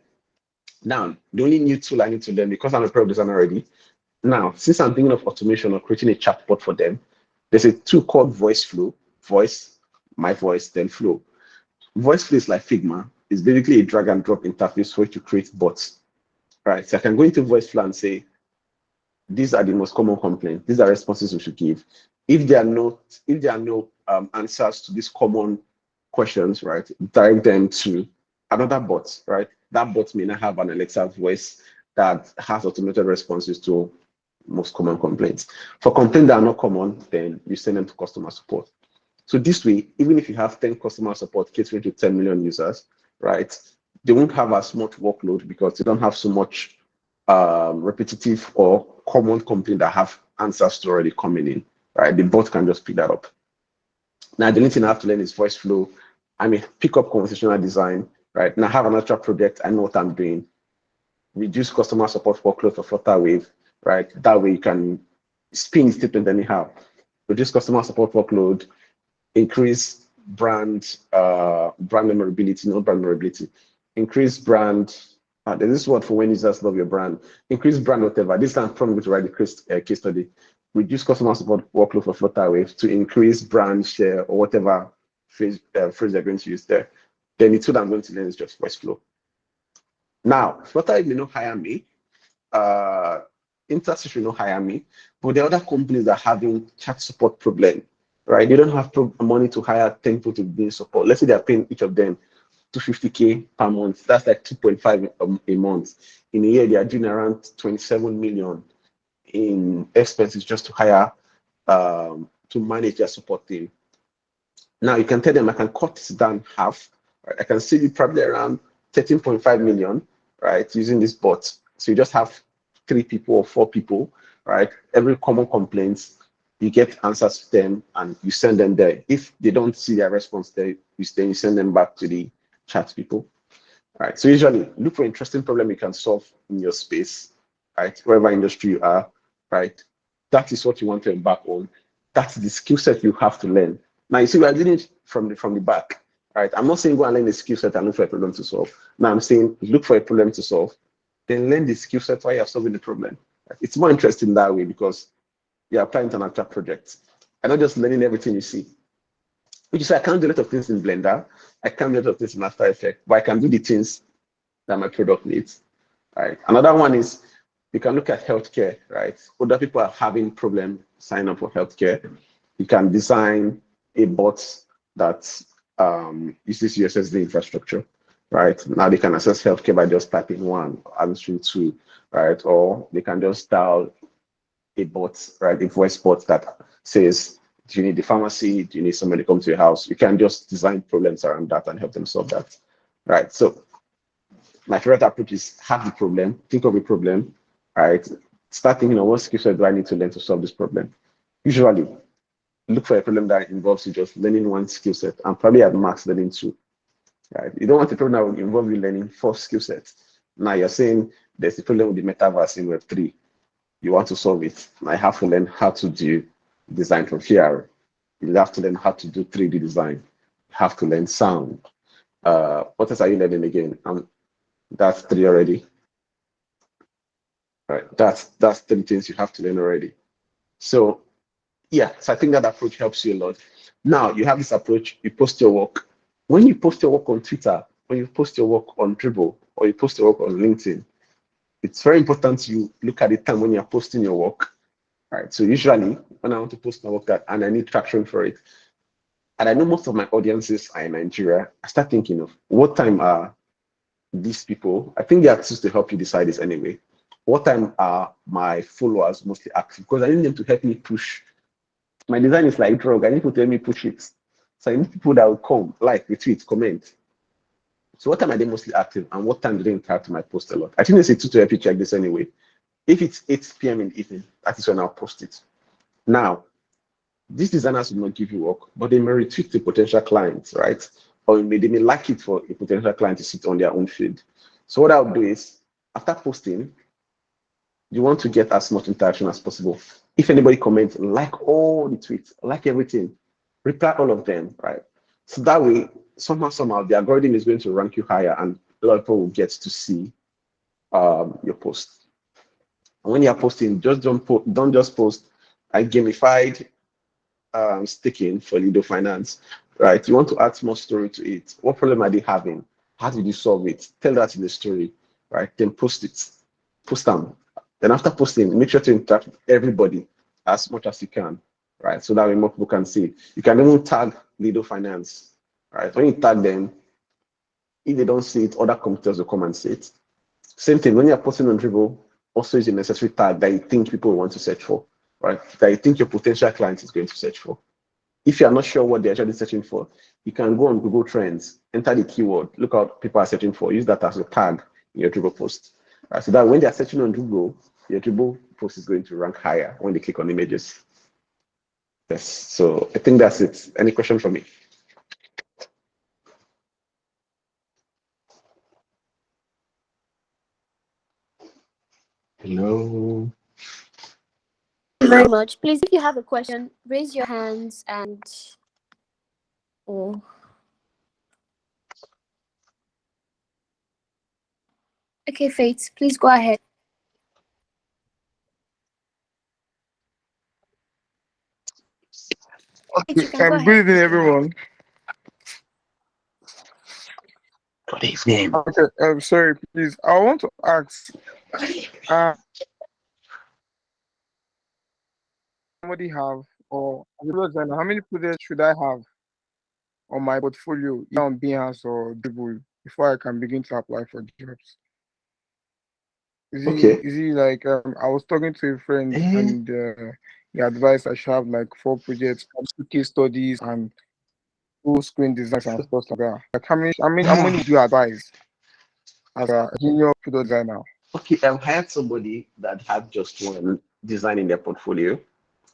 Now, the only new tool I need to learn, because I'm a product designer already, now, since I'm thinking of automation or creating a chatbot for them, there's a tool called Voice Flow. Voice, my voice, then flow. Voice Flow is like Figma. It's basically a drag and drop interface for you to create bots, right? So I can go into VoiceFlow and say, these are the most common complaints. These are responses we should give. If there are no answers to these common questions, right, direct them to another bot, right? That bot may not have an Alexa voice that has automated responses to most common complaints. For complaints that are not common, then you send them to customer support. So this way, even if you have 10 customer support catering to 10 million users, right, they won't have as much workload because they don't have so much repetitive or common complaint that have answers to already coming in, right? The bot can just pick that up. Now, the only thing I have to learn is voice flow. I mean, pick up conversational design, right? Now, I have an actual project. I know what I'm doing. Reduce customer support workload for Flutterwave, right? That way you can spin the statement anyhow. Reduce customer support workload, increase brand memorability, not brand memorability, increase brand. There's this word for when users love your brand. Increase brand whatever. This time I'm probably going to write the case study. Reduce customer support workload for Flutterwave to increase brand share or whatever phrase they're going to use there. Then the tool I'm going to learn is just voice flow. Now, Flutterwave may not hire me. Intersys will not hire me. But the other companies that are having chat support problem, right? They don't have money to hire 10 people to do support. Let's say they're paying each of them $250K per month. That's like 2.5 a month. In a year, they are doing around 27 million in expenses just to hire, to manage their support team. Now you can tell them I can cut this down half. Right? I can save you probably around 13.5 million, right? Using this bot. So you just have 3 people or 4 people, right? Every common complaints, you get answers to them and you send them there. If they don't see their response there, you send them back to the chat people. Right. So usually look for interesting problem you can solve in your space, right? Wherever industry you are, right? That is what you want to embark on. That's the skill set you have to learn. Now you see, we are doing it from the back, right? I'm not saying go and learn the skill set and look for a problem to solve. Now I'm saying look for a problem to solve, then learn the skill set while you're solving the problem. Right? It's more interesting that way because you're applying to an actual project and not just learning everything you see. Which is why I can't do a lot of things in Blender. I can't do a lot of things in After Effects, but I can do the things that my product needs. Right. Another one is you can look at healthcare, right? Other people are having problem sign up for healthcare. You can design a bot that uses USSD infrastructure, right? Now they can access healthcare by just typing 1, answering 2, right? Or they can just dial a bot, right? A voice bot that says, do you need the pharmacy? Do you need somebody to come to your house? You can just design problems around that and help them solve that, right? So my favorite approach is have the problem, think of a problem, right? Start thinking of what skill set do I need to learn to solve this problem. Usually, look for a problem that involves you just learning one skill set and probably at max learning 2, right? You don't want a problem that will involve you learning 4 skill sets. Now you're saying there's a problem with the metaverse in Web3. You want to solve it. I have to learn how to do design from here. You have to learn how to do 3D design. You have to learn sound. What else are you learning again? That's 3 already. Right. That's 3 things you have to learn already. So yeah, so I think that approach helps you a lot. Now you have this approach, you post your work. When you post your work on Twitter, when you post your work on Dribble, or you post your work on LinkedIn, it's very important you look at the time when you're posting your work. Right. So usually when I want to post my work and I need traction for it, and I know most of my audiences are in Nigeria, I start thinking of what time are these people, I think they are supposed to help you decide this anyway. What time are my followers mostly active? Because I need them to help me push. My design is like drug. I need people to help me push it. So I need people that will come, like, retweet, comment. So what time are they mostly active and what time do they interact with my post a lot? I think they say 2 to help you check this anyway. If it's 8 p.m. in the evening, that is when I'll post it. Now, these designers will not give you work, but they may retweet to potential clients, right? Or they may like it for a potential client to sit on their own feed. So what I'll do is, after posting, you want to get as much interaction as possible. If anybody comments, like all the tweets, like everything, reply all of them, right? So that way, somehow, the algorithm is going to rank you higher and a lot of people will get to see your post. And when you're posting, just don't just post like gamified staking for Lido Finance, right? You want to add more story to it. What problem are they having? How did you solve it? Tell that in the story, right? Then post it. Post them. Then after posting, make sure to interact with everybody as much as you can, right? So that way more people can see it. You can even tag Lido Finance, right? When you tag them, if they don't see it, other computers will come and see it. Same thing, when you're posting on Dribble, also is a necessary tag that you think people want to search for, right? That you think your potential client is going to search for. If you're not sure what they're actually searching for, you can go on Google Trends, enter the keyword, look out people are searching for, use that as a tag in your Dribble post. Right, so that when they're searching on Google, your Dribble post is going to rank higher when they click on images. Yes, so I think that's it. Any question for me? Hello. Thank you very much. Please, if you have a question, raise your hands and oh. Okay, Faith, please go ahead. Okay, You can go good ahead. evening, everyone. Good evening. Okay, sorry, please. I want to ask, somebody have, or as a product designer, how many projects should I have on my portfolio, either on Behance or Dribble, before I can begin to apply for jobs? Okay. Is he like, I was talking to a friend and he advised I should have like 4 projects, 2 case studies, and 2 screen designs and stuff like that. Like how many would you advise as a junior product designer? Okay, I've hired somebody that had just one design in their portfolio.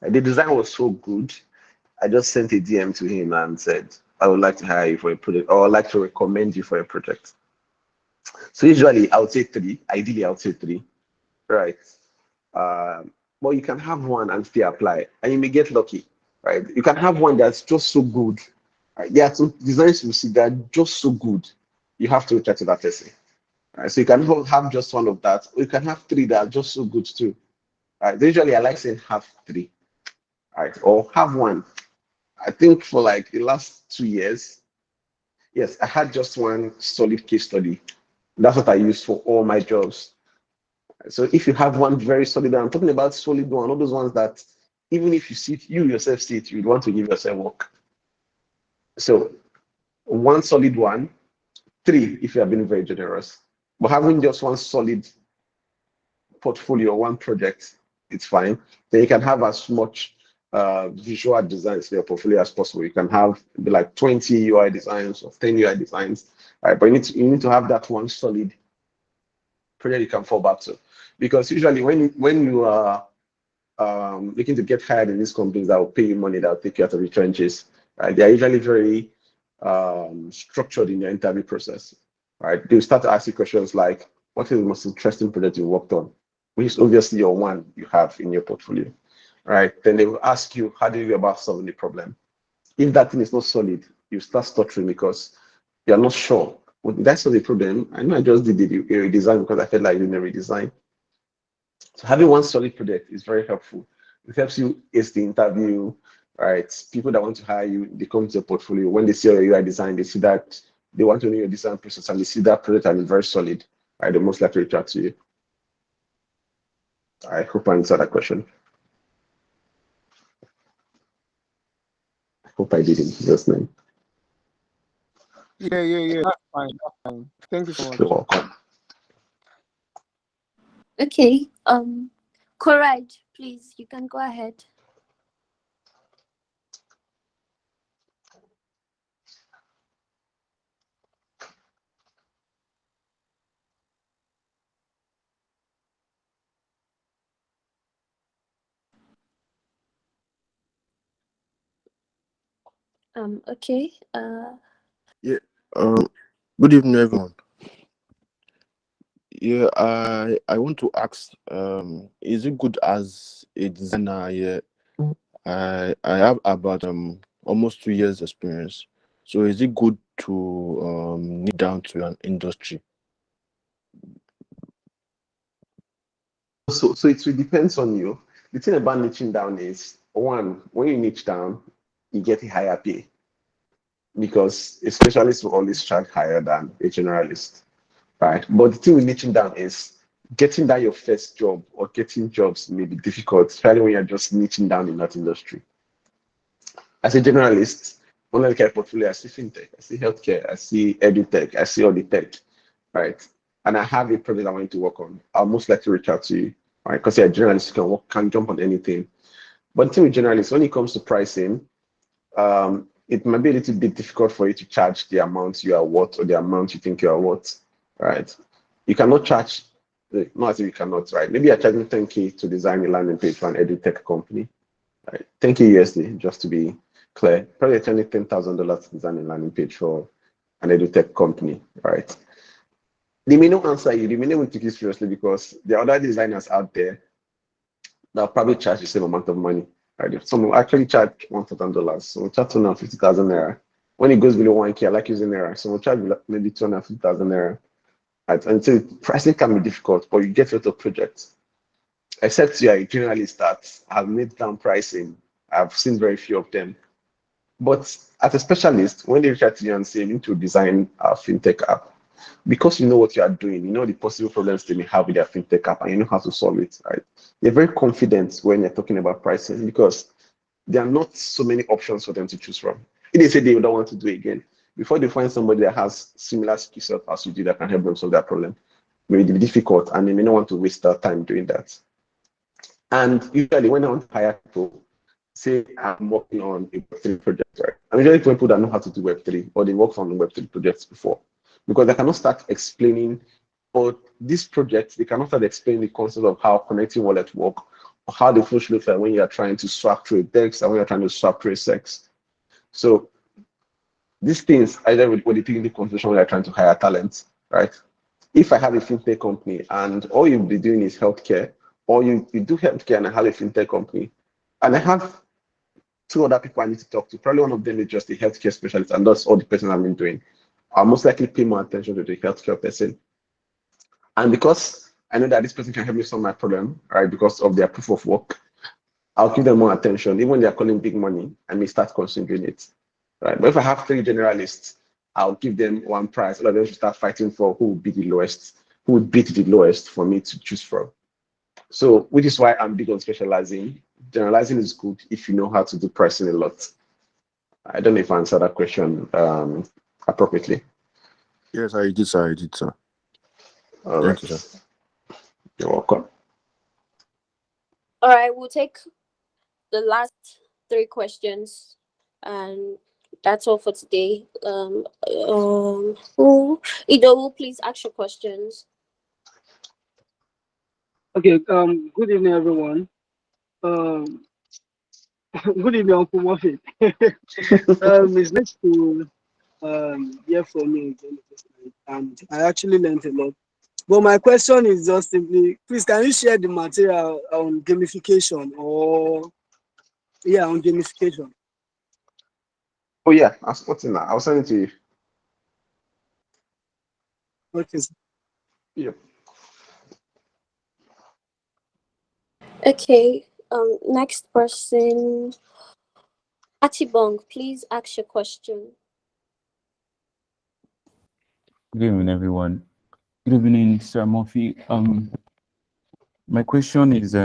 The design was so good. I just sent a DM to him and said, I would like to hire you for a project, or I'd like to recommend you for a project. So usually I would say 3. Ideally, I would say 3. Right. But you can have one and still apply, and you may get lucky. Right. You can have one that's just so good. Right? There are some designs you see that are just so good. You have to reach out to that person. Right? So you can have just one of that, or you can have 3 that are just so good too. Right? Usually I like saying have 3, right? Or have one. I think for like the last 2 years, yes, I had just one solid case study. That's what I use for all my jobs. So if you have one very solid, I'm talking about solid one, all those ones that even if you see it, you yourself see it, you'd want to give yourself work. So one solid one, 3 if you have been very generous. But having just one solid portfolio, one project, it's fine. Then you can have as much visual designs in your portfolio as possible. You can have like 20 UI designs or 10 UI designs, right? But you need to have that one solid project you can fall back to, because usually when you are looking to get hired in these companies that will pay you money, that will take you out of the trenches, right? They are usually very structured in their interview process, right? They'll start to ask you questions like, what is the most interesting project you worked on? Which is obviously your one you have in your portfolio, right? Then they will ask you, how do you go about solving the problem? If that thing is not solid, you start stuttering because you're not sure. Well, that's not the problem. I know I just did the redesign because I felt like doing a redesign. So having one solid project is very helpful. It helps you ace the interview, right? People that want to hire you, they come to your portfolio. When they see your UI design, they see that they want to know your design process and they see that project and it's very solid, right? They most likely reach out to you. I hope I answered that question. I hope I did in Jesus' name. Yeah. That's fine. Thank you so much. You're welcome. Okay. Courage, please, you can go ahead. Okay. Yeah. Good evening, everyone. Yeah, I want to ask, is it good as a designer? Yeah, I have about almost 2 years experience. So is it good to niche down to an industry? So it depends on you. The thing about niching down is, one, when you niche down, you get a higher pay. because a specialist will always charge higher than a generalist, right? But the thing with niching down is getting that your first job or getting jobs may be difficult, especially when you're just niching down in that industry. As a generalist, when I look at portfolio, I see fintech, I see healthcare, I see edutech, I see all the tech, right? And I have a project I want to work on. I'll most likely reach out to you, right? Because you're a generalist, you can work, can jump on anything. But the thing with generalists, when it comes to pricing, it might be a little bit difficult for you to charge the amount you are worth or the amount you think you are worth, right? You cannot charge, not as if you cannot, right? Maybe you're charging 10K to design a landing page for an edutech company, right? 10K USD, just to be clear. Probably charging $10,000 to design a landing page for an edutech company, right? They may not answer you, they may not take you seriously because there are other designers out there that probably charge the same amount of money. Right? If someone actually charge $1,000, someone charge 250,000 naira. When it goes below 1K, I like using naira. Someone charge maybe 250,000 naira. Right? And so pricing can be difficult, but you get a lot of projects. Except you are a generalist that have made down pricing. I've seen very few of them. But as a specialist, when they reach out to you and say you need to design a fintech app, because you know what you are doing, you know the possible problems they may have with their fintech app, and you know how to solve it, right? You're very confident when you're talking about pricing because there are not so many options for them to choose from. If they say they don't want to do it again, before they find somebody that has similar skill set as you do that can help them solve that problem, may be difficult, and they may not want to waste their time doing that. And usually, when I want to hire people, say I'm working on a Web3 project, right? I'm usually people that know how to do Web3 or they worked on Web3 projects before, because they cannot start explaining, or this project, they cannot start explaining the concept of how connecting wallets work, or how the flow looks like when you are trying to swap through a DEX and when you're trying to swap through a SEX. So these things either when you take into consideration when you're trying to hire talent, right? If I have a fintech company and all you'll be doing is healthcare, or you do healthcare and I have a fintech company, and I have two other people I need to talk to, probably one of them is just a healthcare specialist, and that's all the person I've been doing. I'll most likely pay more attention to the healthcare person. And because I know that this person can help me solve my problem, right, because of their proof of work, I'll give them more attention. Even when they're calling big money, I may start considering it, right? But if I have three generalists, I'll give them one price. All of them should start fighting for who would be the lowest, who would beat the lowest for me to choose from. So, which is why I'm big on specializing. Generalizing is good if you know how to do pricing a lot. I don't know if I answered that question appropriately. Yes, I did, sir. I did, sir. All Thank right. you, sir. You're welcome. All right, we'll take the last three questions, and that's all for today. Ido, please ask your questions. Okay. Good evening, everyone. Um, good evening, Uncle Muffin. It's nice to hear from you again this night, and I actually learned a lot. But my question is just simply, please, can you share the material on gamification on gamification? Oh yeah, I'm spotting that. I'll send it to you. Okay. Yep. Okay. Next person, Atibong, please ask your question. Good evening, everyone. Good evening, Sir Murphy. My question is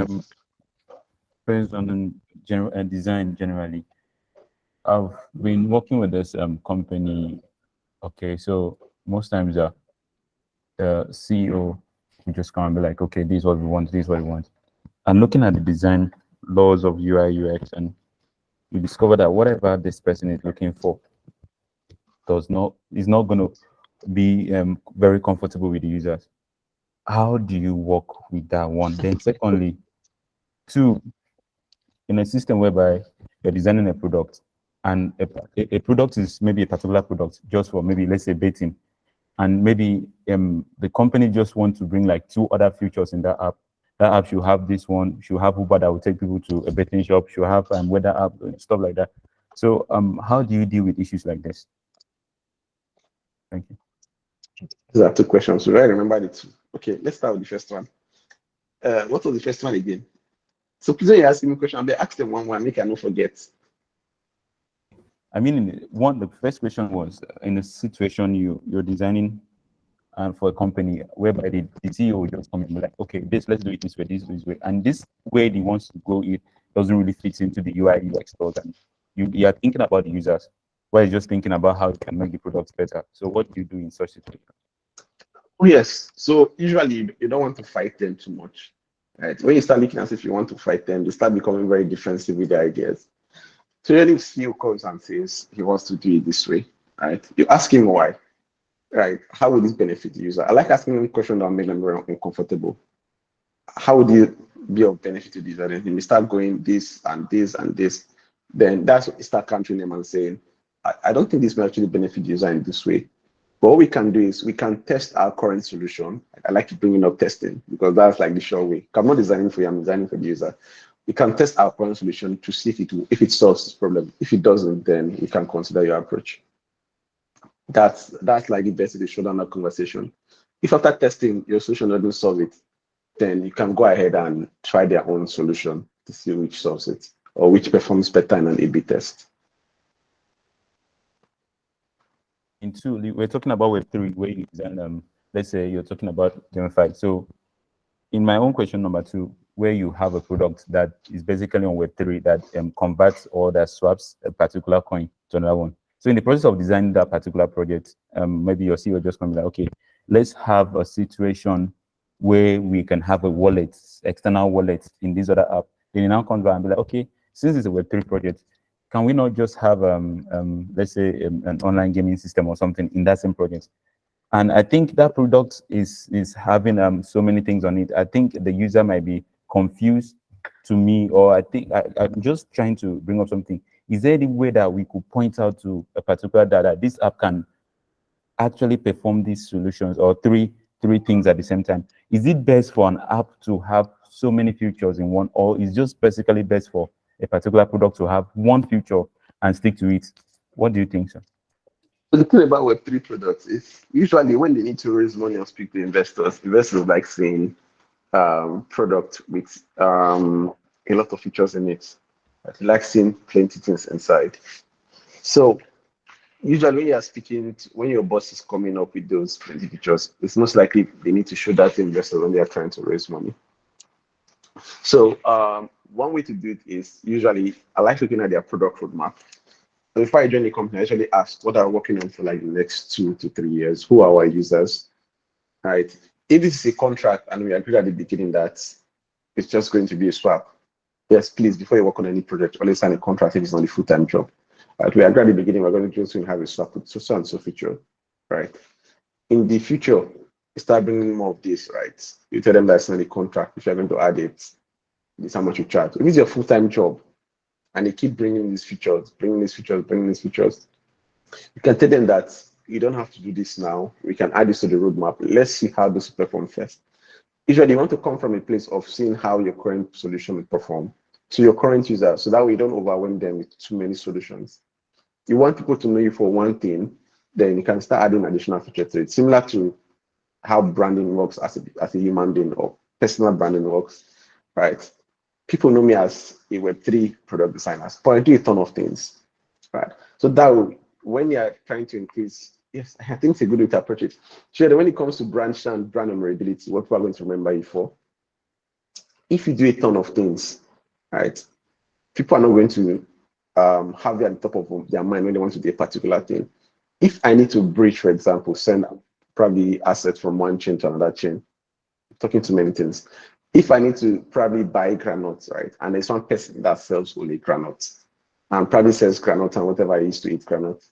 based on general design generally. I've been working with this company. Okay, so most times the CEO will just come and be like, okay, this is what we want, this is what we want. And looking at the design laws of UI UX, and you discover that whatever this person is looking for is not going to be very comfortable with the users. How do you work with that one? Then secondly, two, in a system whereby you're designing a product and a product is maybe a particular product just for maybe, let's say, baiting, and maybe the company just wants to bring like two other features in that app. That app should have this one, should have Uber that will take people to a betting shop, should have weather app, stuff like that. So how do you deal with issues like this? Thank you. These are two questions. So I remember the two. Okay, let's start with the first one. What was the first one again? So please when you ask me a question, I'll be ask them one, make I not forget. I mean, the first question was in a situation you're designing for a company whereby the CEO will just come and be like, okay, let's do it this way, and this way he wants to go, it doesn't really fit into the UI UX stores, and you are thinking about the users, while you're just thinking about how you can make the products better. So what do you do in such situation? Oh, yes. So usually you don't want to fight them too much, right? When you start looking as if you want to fight them, they start becoming very defensive with their ideas. So usually if CEO comes and says he wants to do it this way, right? You ask him why, right? How would this benefit the user? I like asking him questions that make them very uncomfortable. How would it be of benefit to the user? Then he may start going this and this and this. Then that's what you start countering them and saying, I don't think this will actually benefit the user in this way. But what we can do is we can test our current solution. I like to bring up testing because that's like the sure way. I'm not designing for you, I'm designing for the user. We can test our current solution to see if it solves this problem. If it doesn't, then we can consider your approach. That's like the best way to show down that conversation. If after testing your solution doesn't solve it, then you can go ahead and try their own solution to see which solves it or which performs better in an A/B test. In two, we're talking about Web3, where you design, let's say you're talking about gamified. So in my own question number 2, where you have a product that is basically on Web3 that converts or that swaps a particular coin to another one. So in the process of designing that particular project, maybe your CEO just comes like, okay, let's have a situation where we can have a wallet, external wallet in this other app. Then it now comes back and be like, okay, since it's a Web3 project, can we not just have, let's say, an online gaming system or something in that same project? And I think that product is having so many things on it. I think the user might be confused to me, or I think I'm just trying to bring up something. Is there any way that we could point out to a particular data this app can actually perform these solutions or three things at the same time? Is it best for an app to have so many features in one, or is just basically best for a particular product to have one feature and stick to it? What do you think, sir? So the thing about Web3 products is usually when they need to raise money or speak to investors like seeing product with a lot of features in it. They like seeing plenty things inside. So usually when you are speaking, when your boss is coming up with those plenty features, it's most likely they need to show that to investors when they are trying to raise money. So one way to do it is usually I like looking at their product roadmap. So before I join the company, I actually ask what are we working on for like the next 2 to 3 years. Who are our users, right? If this is a contract and we agree at the beginning that it's just going to be a swap, yes, please, before you work on any project, always sign a contract if it's not a full-time job. Right? We agree at the beginning we're going to just have a swap with so and so feature, right? In the future, you start bringing more of this, right? You tell them that's not a contract. If you're going to add it, this is how much you charge. If it's your full-time job and they keep bringing these features, you can tell them that you don't have to do this now. We can add this to the roadmap. Let's see how this performs first. Usually, you want to come from a place of seeing how your current solution will perform to your current user, so that way you don't overwhelm them with too many solutions. You want people to know you for one thing, then you can start adding additional features to it, similar to how branding works as a human being or personal branding works, right? People know me as a Web3 product designer, but I do a ton of things, right? So that way, when you're trying to increase, yes, I think it's a good way to approach it. Sure, when it comes to brand memorability, what people are going to remember you for, if you do a ton of things, right, people are not going to have you at the top of their mind when they want to do a particular thing. If I need to bridge, for example, send probably assets from one chain to another chain, I'm talking to many things. If I need to probably buy granules, right, and there's one person that sells only granules, and probably sells granules and whatever I used to eat granules.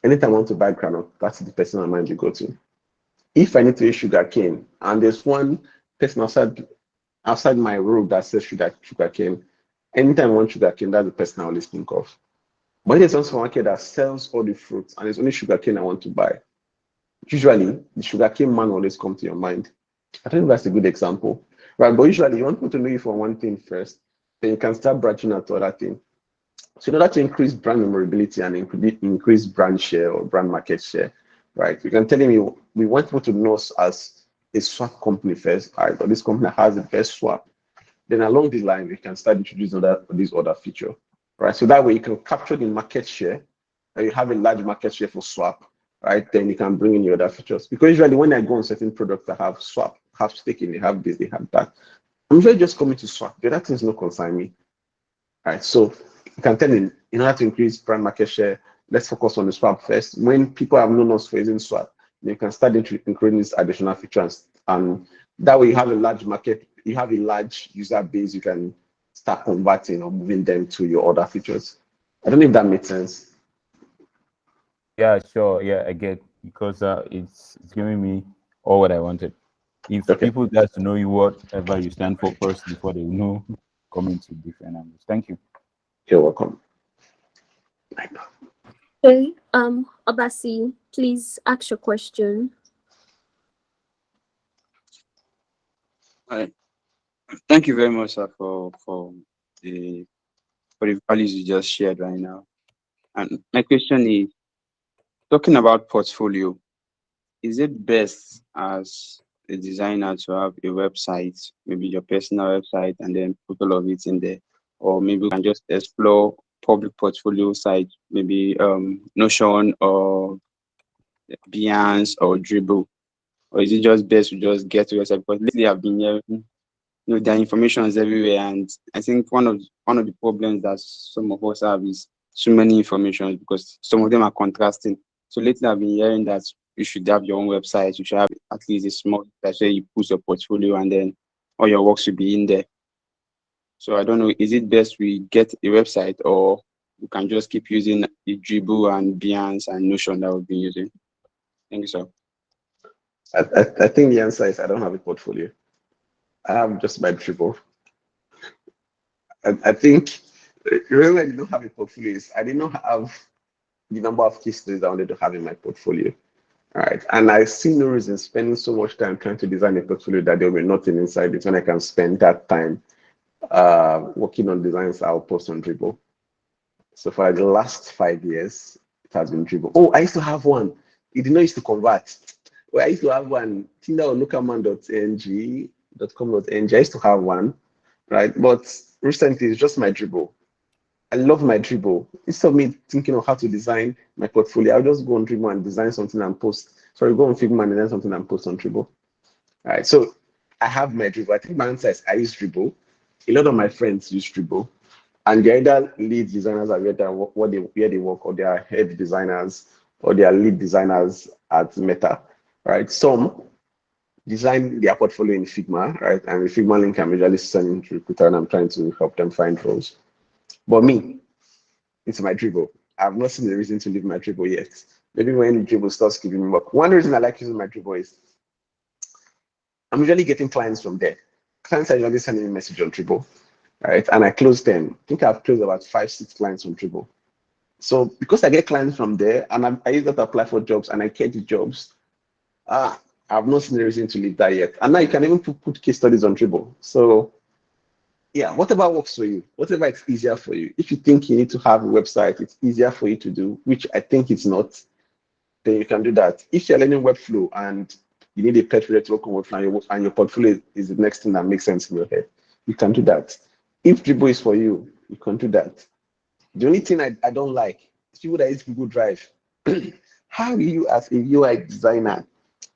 Anytime I want to buy granule, that's the person I'm going to go to. If I need to eat sugar cane, and there's one person outside my room that sells sugar cane, anytime I want sugar cane, that's the person I always think of. But there's also one market that sells all the fruits, and it's only sugar cane I want to buy. Usually, the sugar cane man always comes to your mind. I think that's a good example, right? But usually, you want people to know you for one thing first, then you can start branching out to other things. So in order to increase brand memorability and increase brand share or brand market share, right? You can tell him we want people to know us as a swap company first, right? But this company has the best swap. Then along the line, we can start introducing these other features, right? So that way you can capture the market share, you have a large market share for swap, right? Then you can bring in your other features. Because usually when I go on certain products that have swap, have staking, they have this, they have that, I'm usually just coming to swap. The other things don't concern me. Right. So you can tell him, in order to increase brand market share, let's focus on the swap first. When people have known us for using swap, you can start including these additional features. And that way you have a large market, you have a large user base, you can start converting or moving them to your other features. I don't know if that makes sense. Yeah, sure. Yeah, I get, because it's giving me all what I wanted. If Okay. people get to know you, whatever you stand for first, before they know coming to different angles. Thank you. You're welcome. Okay, Obasi, please ask your question. Hi. Thank you very much, sir, the for the values you just shared right now. And my question is, talking about portfolio, is it best as a designer to have a website, maybe your personal website, and then put all of it in there? Or maybe we can just explore public portfolio sites, maybe Notion or Behance or Dribble? Or is it just best to just get to yourself? Because lately I've been hearing, there are informations everywhere, and I think one of the problems that some of us have is too many information, because some of them are contrasting. So lately I've been hearing that you should have your own website, you should have at least a small that's where you put your portfolio, and then all your work should be in there. So I don't know, is it best we get a website, or we can just keep using the Dribble and Behance and Notion that we've been using? Thank you, sir. I think the answer is I don't have a portfolio. I have just my Dribble. I think the reason I didn't have a portfolio is I did not have the number of case studies I wanted to have in my portfolio. All right. And I see no reason spending so much time trying to design a portfolio that there will be nothing inside it when I can spend that time working on designs I'll post on Dribble. So for the last 5 years, it has been Dribble. Oh, I used to have one. It did not used to convert. Well, I used to have one, tinder.locaman.ng.com.ng. I used to have one, right? But recently, it's just my Dribble. I love my Dribble. Instead of me thinking of how to design my portfolio, I'll just go on Dribble and design something and post. Sorry, go on Figma and design something and post on Dribble. All right, so I have my Dribble. I think my answer is I use Dribble. A lot of my friends use Dribble. And they're either lead designers at where they work, or they are head designers, or they are lead designers at Meta, right? Some design their portfolio in Figma, right? And the Figma link I'm usually sending to recruiter, and I'm trying to help them find roles. But me, it's my Dribble. I've not seen the reason to leave my Dribble yet. Maybe when Dribble starts giving me work. One reason I like using my Dribble is I'm usually getting clients from there. Clients are usually sending me a message on Dribble, right? And I close them. I think I've closed about 5-6 clients on Dribble. So because I get clients from there, and I use that to apply for jobs, and I get the jobs, I've not seen the reason to leave that yet. And now you can even put case studies on Dribble. So yeah, whatever works for you, whatever it's easier for you. If you think you need to have a website, it's easier for you to do, which I think it's not, then you can do that. If you're learning Webflow and you need a pet project to work on Webflow, and your portfolio is the next thing that makes sense in your head, you can do that. If Dribble is for you, you can do that. The only thing I don't like is people that use Google Drive. How will you, as a UI designer,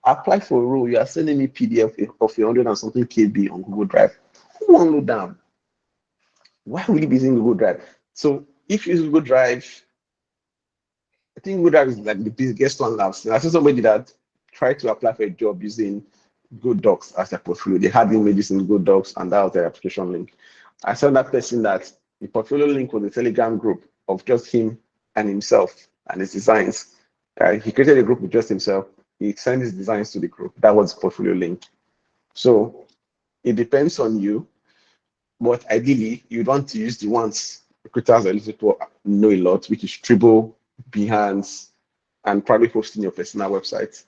apply for a role? You are sending me PDF of 100 and something KB on Google Drive. Who won't load down? Why will you be using Google Drive? So if you use Google Drive, I think Google Drive is like the biggest one I've seen. I saw somebody that tried to apply for a job using Google Docs as their portfolio. They had images in Google Docs, and that was their application link. I saw that person that the portfolio link was a Telegram group of just him and himself and his designs. He created a group with just himself. He sent his designs to the group. That was the portfolio link. So it depends on you, but ideally, you'd want to use the ones recruiters are looking to know a lot, which is Dribble, Behance, and probably posting your personal website.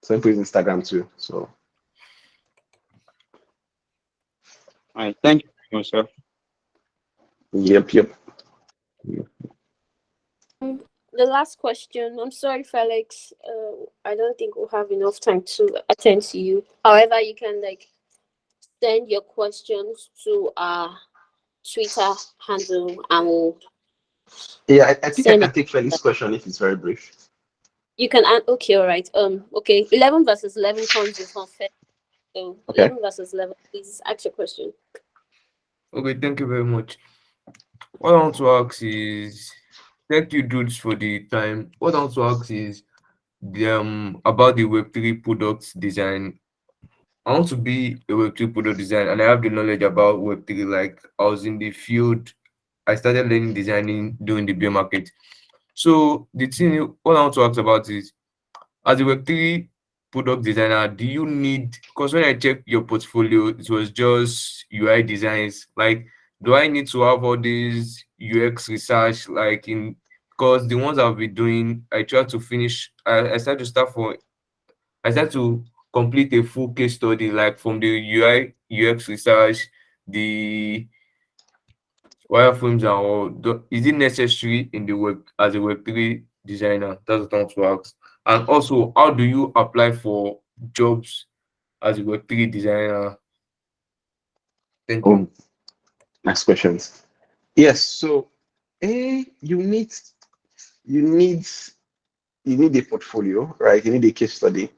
Same for Instagram too. So, All right, thank you very much, sir. yep. The last question. I'm sorry, Felix. I don't think we'll have enough time to attend to you. However, you can send your questions to our Twitter handle, and we'll Yeah, I think I Send it. can take Felix's question if it's very brief. You can add. Okay, all right. Okay. 11 versus 11 comes before first. So Okay. 11 versus 11. Please ask your question. Okay, thank you very much. What I want to ask is, thank you, dudes, for the time. What I want to ask is about the Web3 products design. I want to be a Web3 product designer, and I have the knowledge about Web3. Like I was in the field, I started learning designing during the bear market. So the thing, what I want to ask about is, as a Web3 product designer, do you need, because when I checked your portfolio, it was just UI designs. Like, do I need to have all these UX research, like in, because the ones I've been doing, I try to finish, I start to complete a full case study, like from the UI, UX research, the wireframes and all. Is it necessary in the web as a Web3 designer? That's what I want to ask. And also, how do you apply for jobs as a Web3 designer? Thank you. Oh, next questions. Yes. So, you need you need a portfolio, right? You need a case study,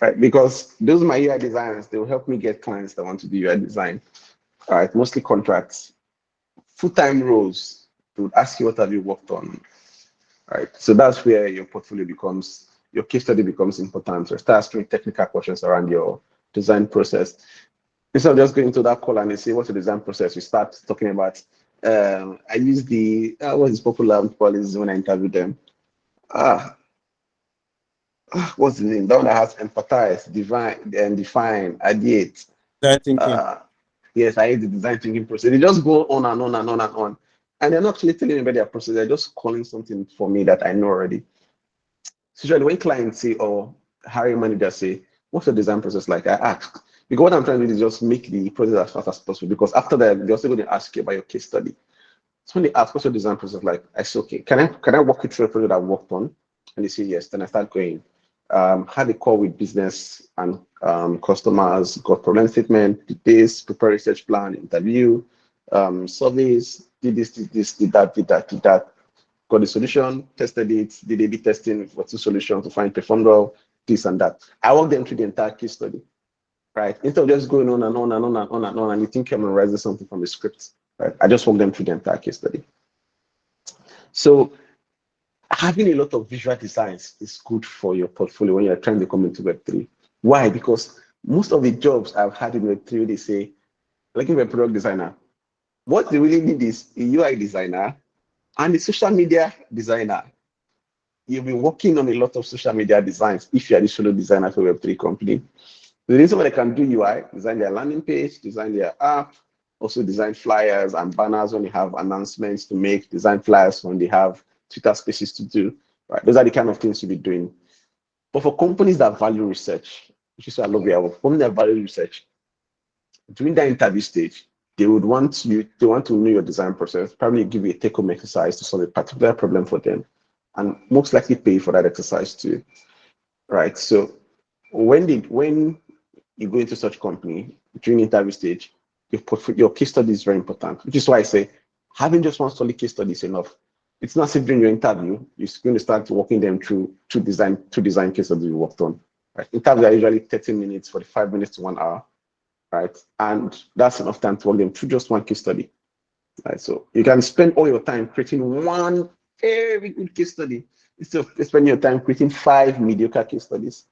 right? Because those my UI designers, they will help me get clients that want to do UI design. All right, mostly contracts, full-time roles. They would ask you what have you worked on, right? So that's where your portfolio becomes, your case study becomes important. So start asking technical questions around your design process. Instead of just going to that call and they say, what's the design process? We start talking about, I use the, what is popular policies when I interview them? What's the name? That one that has empathize, divine, and define, ideate. Design thinking. Yes, I hate the design thinking process. They just go on and on and on and on. And they're not actually telling me about their process. They're just calling something for me that I know already. So usually when clients say or hiring managers say, what's the design process like? I ask. Because what I'm trying to do is just make the process as fast as possible. Because after that, they're also going to ask you about your case study. So when they ask, what's your design process like? I say, okay, can I walk you through a project I've worked on? And they say yes. Then I start going. Had a call with business and customers, got problem statement, did this, prepare research plan, interview, surveys, did this, did that, got the solution, tested it, did A/B testing for two solutions to find performed well, this and that. I walk them through the entire case study, right? Instead of just going on and on and on and on and on, and you think you're memorizing something from the script, right? I just walk them through the entire case study. So having a lot of visual designs is good for your portfolio when you're trying to come into Web3. Why? Because most of the jobs I've had in Web3, they say, looking for a product designer. What they really need is a UI designer and a social media designer. You'll be working on a lot of social media designs if you're the solo designer for a Web3 company. The reason why they can do UI, design their landing page, design their app, also design flyers and banners when they have announcements to make, design flyers when they have Twitter spaces to do, right? Those are the kind of things you'll be doing. But for companies that value research, which is why I love your work, companies that value research, during that interview stage, they would want you, they want to know your design process, probably give you a take-home exercise to solve a particular problem for them, and most likely pay for that exercise too, right? So when you go into such company during the interview stage, your case study is very important, which is why I say having just one solid case study is enough. It's not if during your interview, you're going to start walking them through two design case studies you worked on. Right? Interviews are usually 30 minutes, 45 minutes to 1 hour, right? And that's enough time to walk them through just one case study. Right? So you can spend all your time creating one very good case study instead of spending your time creating 5 mediocre case studies.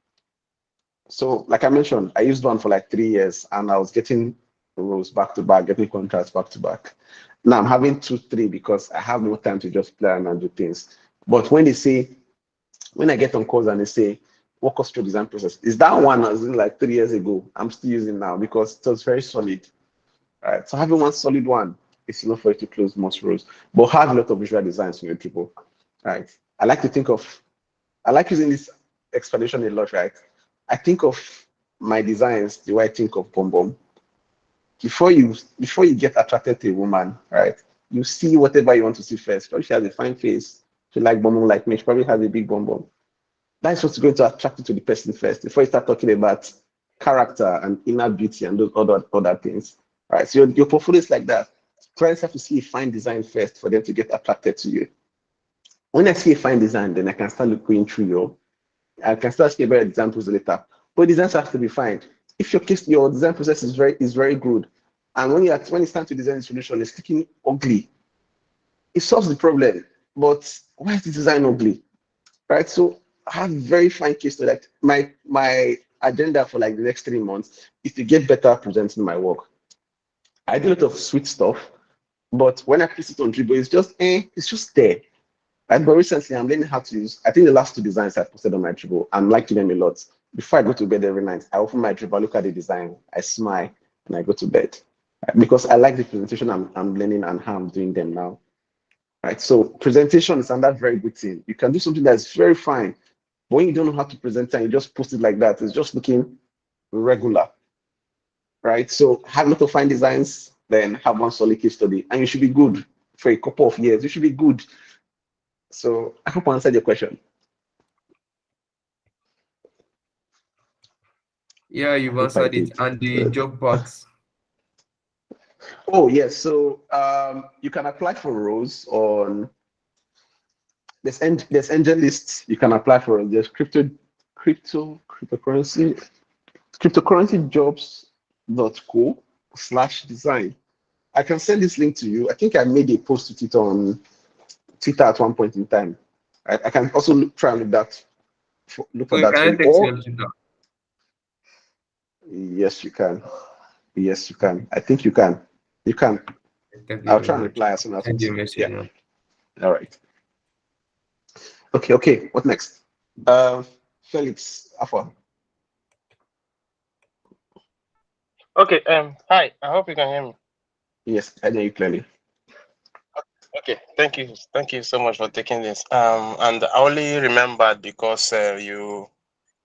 So, like I mentioned, I used one for like 3 years and I was getting roles back to back, getting contracts back to back. Now I'm having 2, 3 because I have no time to just plan and do things. But when I get on calls and they say, walk us through design process, is that one I was doing like 3 years ago, I'm still using now because it was very solid. Right. So having one solid one is enough for you to close most roles. But have a lot of visual designs in your people. Right. I like using this explanation a lot, right? I think of my designs the way I think of Bom Bom. Before you get attracted to a woman, right? You see whatever you want to see first. Probably she has a fine face. She like Bom Bom like me. She probably has a big Bom Bom. That's what's going to attract you to the person first before you start talking about character and inner beauty and those other things, right? So your portfolio is like that. Clients have to see a fine design first for them to get attracted to you. When I see a fine design, then I can start going through I can start asking about examples later. But designs have to be fine. If your design process is very good, and when it's time to design a solution, it's looking ugly, it solves the problem. But why is the design ugly? Right? So I have very fine case to that. My agenda for like the next 3 months is to get better at presenting my work. I do a lot of sweet stuff, but when I put it on Dribble, it's just there. Right? But recently, I'm learning how to use. I think the last 2 designs I posted on my Dribble, I'm liking them a lot. Before I go to bed every night, I open my Dribble, look at the design, I smile, and I go to bed. Right? Because I like the presentation I'm learning and how I'm doing them now. Right? So presentation is another very good thing. You can do something that's very fine, but when you don't know how to present and you just post it like that, it's just looking regular. Right? So have a lot of fine designs, then have one solid case study, and you should be good for a couple of years. You should be good. So I hope I answered your question. Yeah, you've Hope I answered it. did. And the job parts. Oh yes, so you can apply for roles on there's angel lists. You can apply for there's cryptocurrency jobs.co/design. I can send this link to you. I think I made a post with it on Twitter at one point in time. I can also try and look for Okay, that can for I you. text you Or on Twitter? yes, you can. Yes, you can. I think you can. You can. Thank you I'll very try and much. reply as soon as Send you a possible. message Yeah. now. All right. Okay. What next? Felix Afua. Okay, hi. I hope you can hear me. Yes, I hear you clearly. Okay, thank you. Thank you so much for taking this. And I only remembered because you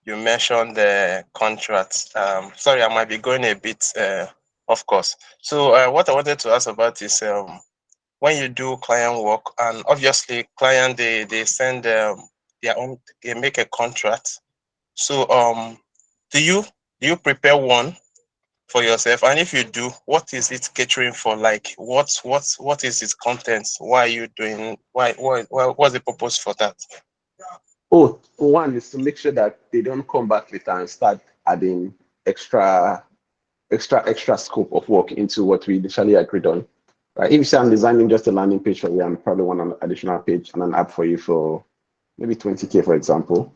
mentioned the contracts. Sorry, I might be going a bit off course. So what I wanted to ask about is when you do client work, and obviously client they send their own, they make a contract. So do you prepare one for yourself? And if you do, what is it catering for? Like what is its content? Why are you doing what's the purpose for that? Oh, one is to make sure that they don't come back later and start adding extra scope of work into what we initially agreed on. Right? If you say I'm designing just a landing page for you, and probably want an additional page and an app for you for maybe 20K, for example.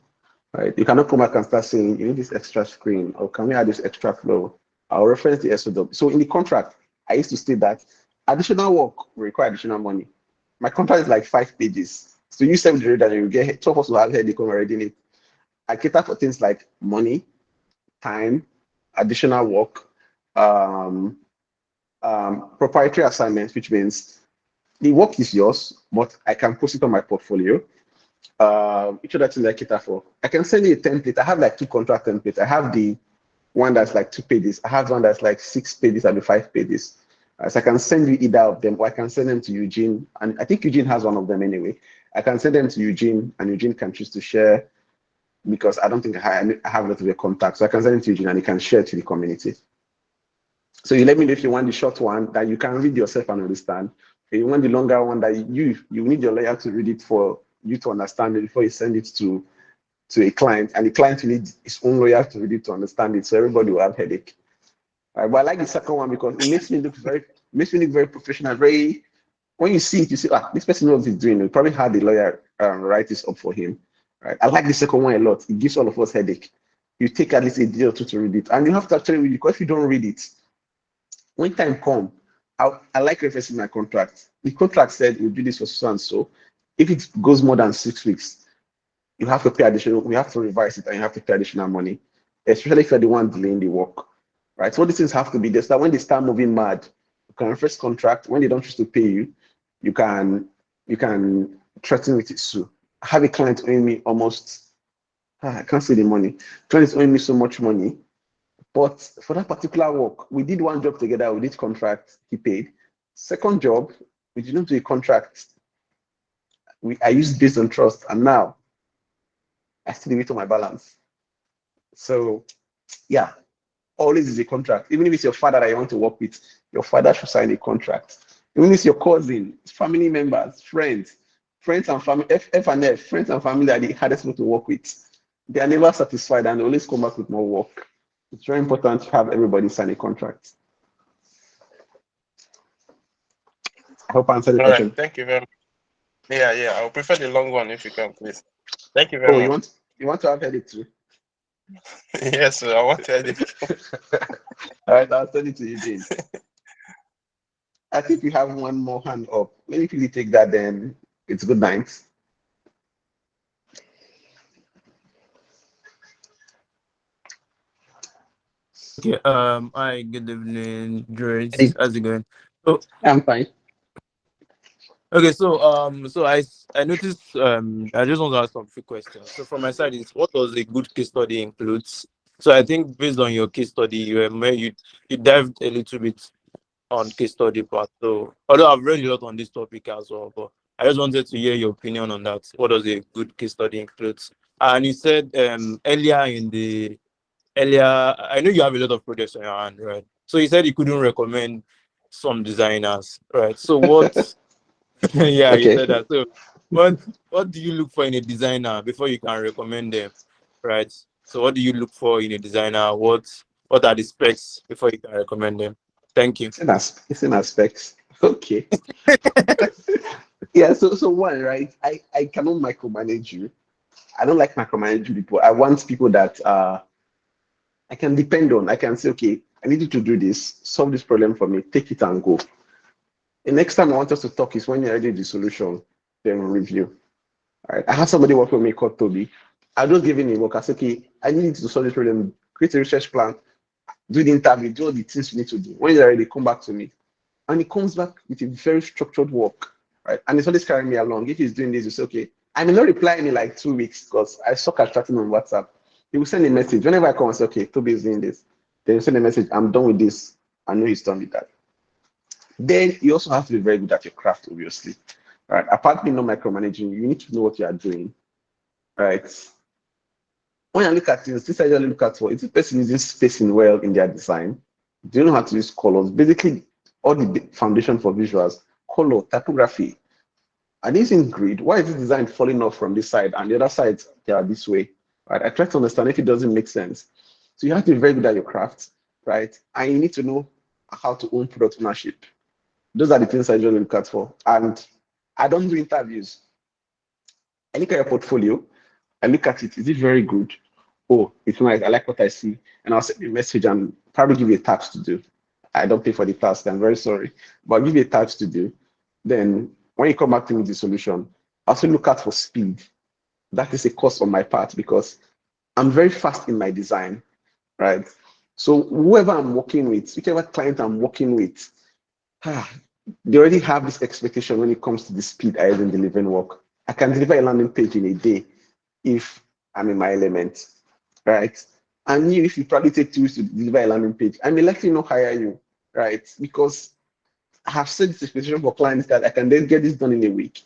Right? You cannot come back and start saying you need this extra screen, or can we add this extra flow? I'll reference the SOW. So in the contract, I used to state that additional work will require additional money. My contract is like 5 pages. So you send the reader and you get 2 of us will have headache already in it. I cater for things like money, time, additional work, proprietary assignments, which means the work is yours, but I can post it on my portfolio. Each other thing I cater for. I can send you a template. I have like 2 contract templates. I have the one that's like 2 pages. I have one that's like 6 pages and 5 pages. So I can send you either of them, or I can send them to Eugene. And I think Eugene has one of them anyway. I can send them to Eugene, and Eugene can choose to share, because I don't think I have a lot of your contacts. So I can send it to Eugene and he can share to the community. So you let me know if you want the short one that you can read yourself and understand. If you want the longer one that you need your lawyer to read it for you to understand it before you send it to a client, and the client will need his own lawyer to read it to understand it. So everybody will have headache. Right, but I like the second one because it makes me look very professional. Very, when you see it, you say, this person knows what he's doing. He probably had the lawyer write this up for him. Right? I like the second one a lot. It gives all of us headache. You take at least a day or 2 to read it, and you have to actually read it, because if you don't read it, when time comes, I like referencing my contract. The contract said we'll do this for so and so. If it goes more than 6 weeks, you have to pay additional. We have to revise it, and you have to pay additional money, especially if you're the one delaying the work. Right? So these things have to be there. So that when they start moving mad, you can reference contract. When they don't choose to pay you, you can threaten with it sue. I have a client owing me almost, I can't say the money. Client is owing me so much money. But for that particular work, we did one job together, we did contract, he paid. Second job, we didn't do a contract. I used based on trust, and now I still wait on my balance. So yeah, always is a contract. Even if it's your father that you want to work with, your father should sign a contract. Even if it's your cousin, family members, friends and family, F and F, friends and family are the hardest people to work with. They are never satisfied and they always come back with more work. It's very important to have everybody sign a contract. I hope I answered the All right. question. Thank you very much. Yeah, yeah. I would prefer the long one if you can, please. Thank you very Oh, much. you want to have heard it too? Yes, sir, I want to edit. All right, I'll send it to you, Jane. I think we have one more hand up. Let me quickly take that, then it's good night. Okay. Hi. Good evening, Druids. Hey, How's it going? So, I'm fine. okay. So I noticed. I just want to ask some few questions. So from my side, is what does a good case study includes? So I think based on your case study, you dived a little bit on case study part. So although I've read a lot on this topic as well, but I just wanted to hear your opinion on that. What does a good case study includes? And you said earlier, I know you have a lot of projects on your hand, right? So you said you couldn't recommend some designers, right? So what? Yeah, you Okay. said that. So what do you look for in a designer before you can recommend them, right? So what do you look for in a designer? What are the specs before you can recommend them? Thank you. It's in aspects. Okay. Yeah, so one, right? I cannot micromanage you. I don't like micromanaging people. I want people that I can depend on. I can say, okay, I need you to do this, solve this problem for me, take it and go. The next time I want us to talk is when you're ready the solution, then we'll review. All right. I have somebody working with me called Toby. I just give him a work. I say, okay, I need you to solve this problem, create a research plan, do the interview, do all the things you need to do. When you're ready, come back to me. And he comes back with a very structured work, right? And he's always carrying me along. If he's doing this, you say, okay, I may not reply in like 2 weeks because I suck at chatting on WhatsApp. He will send a message. Whenever I come and say, okay, Toby is doing this, then you send a message, I'm done with this. I know he's done with that. Then you also have to be very good at your craft, obviously. Right. Apart from not micromanaging, you need to know what you are doing. Right. When I look at this I usually look at what is the person using spacing well in their design. Do you know how to use colors? Basically, all the foundation for visuals, color, typography. Are these in grid? Why is this design falling off from this side and the other side they are this way? Right. I try to understand if it doesn't make sense. So you have to be very good at your craft, right? And you need to know how to own product ownership. Those are the things I usually look at for. And I don't do interviews. I look at your portfolio. I look at it. Is it very good? Oh, it's nice. I like what I see. And I'll send you a message and probably give you a task to do. I don't pay for the task. I'm very sorry. But I'll give you a task to do. Then when you come back to me with the solution, I also look out for speed. That is a cost on my part because I'm very fast in my design, right? So whoever I'm working with, whichever client I'm working with, they already have this expectation when it comes to the speed I am delivering work. I can deliver a landing page in a day if I'm in my element, right? And you, if you probably take 2 weeks to deliver a landing page, I may likely not hire you, right? Because I have set this expectation for clients that I can then get this done in a week.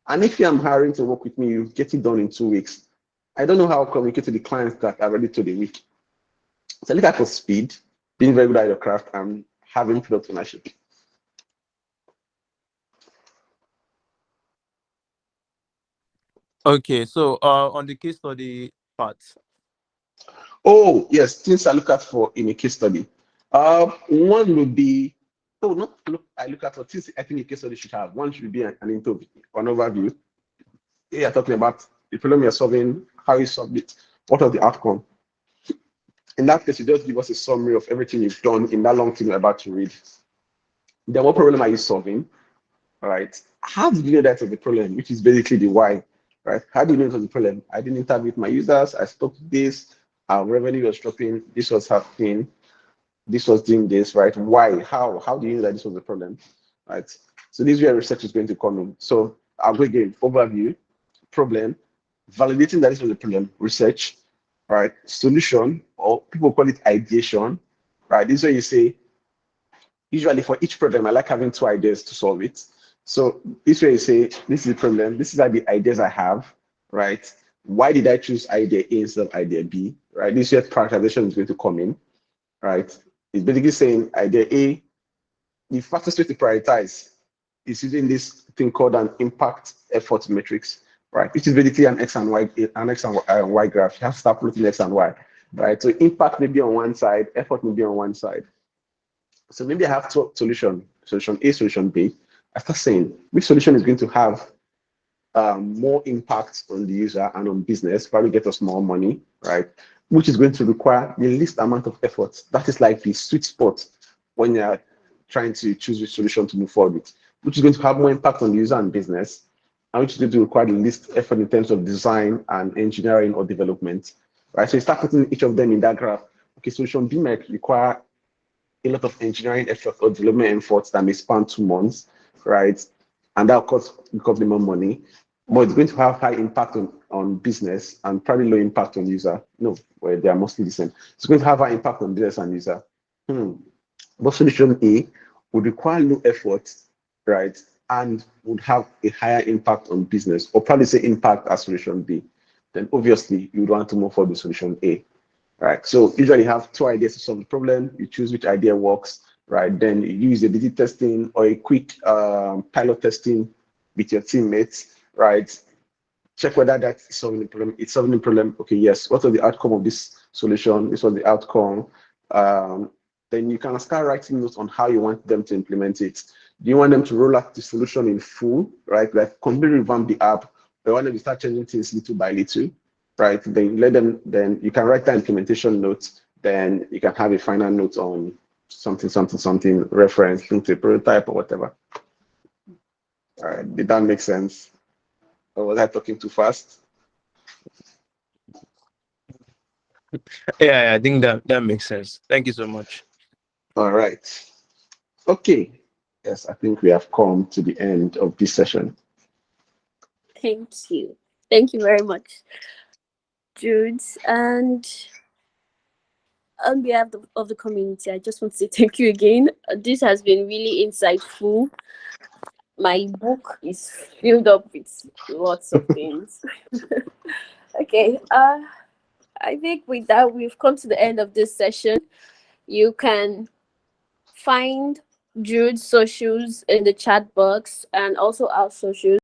And if I'm hiring to work with me, you get it done in 2 weeks. I don't know how to communicate to the clients that are ready to the week. So look at for speed, being very good at your craft, and having product ownership. Okay, so on the case study part. Oh, yes, things I look at for in a case study. One would be, oh, not look, I look at what things I think a case study should have. One should be an interview, an overview. Here you're talking about the problem you're solving, how you solve it, what are the outcome. In that case, you just give us a summary of everything you've done in that long thing you're about to read. Then what problem are you solving? All right. How did you know that was the problem, which is basically the why, right? How do you know it was the problem? I didn't interview with my users. I spoke to this. Our revenue was dropping. This was happening. This was doing this, right? Why? How? How do you know that this was the problem, right? So this is where research is going to come in. So I'll go again. Overview, problem, validating that this was the problem, research, right? Solution, or people call it ideation, right? This is where you say, usually for each problem, I like having 2 ideas to solve it. So this way you say, this is the problem, this is like the ideas I have, right? Why did I choose idea A instead of idea B, right? This is where prioritization is going to come in, right? It's basically saying idea A, the fastest way to prioritize is using this thing called an impact effort matrix, right? Which is basically an X and Y graph. You have to start plotting X and Y, right? So impact may be on one side, effort may be on one side. So maybe I have two solution A, solution B. I start saying which solution is going to have more impact on the user and on business, probably get us more money, right? Which is going to require the least amount of effort. That is like the sweet spot when you're trying to choose which solution to move forward with, which is going to have more impact on the user and business, and which is going to require the least effort in terms of design and engineering or development, right? So you start putting each of them in that graph. Okay, solution B might require a lot of engineering effort or development efforts that may span 2 months, right? And that costs the company more money, but it's going to have high impact on business and probably low impact on user. No, well, they are mostly the same. It's going to have high impact on business and user. But solution A would require low effort, right? And would have a higher impact on business, or probably say impact as solution B. Then obviously you would want to move forward with solution A. Right, so usually you have 2 ideas to solve the problem. You choose which idea works, right? Then you use a B.T. testing or a quick pilot testing with your teammates, right? Check whether that's solving the problem. It's solving the problem. Okay, yes. What was the outcome of this solution? This was the outcome. Then you can start writing notes on how you want them to implement it. Do you want them to roll out the solution in full, right? Like completely revamp the app, or you want them to start changing things little by little? Right, then let them, then you can write the implementation notes, then you can have a final note on something reference linked to a prototype or whatever. All right, did that make sense? Or was I talking too fast? Yeah, I think that makes sense. Thank you so much. All right. Okay. Yes, I think we have come to the end of this session. Thank you. Thank you very much, Druids. And on behalf of the community, I just want to say thank you again. This has been really insightful. My book is filled up with lots of things. Okay. I think with that, we've come to the end of this session. You can find Druid's socials in the chat box and also our socials.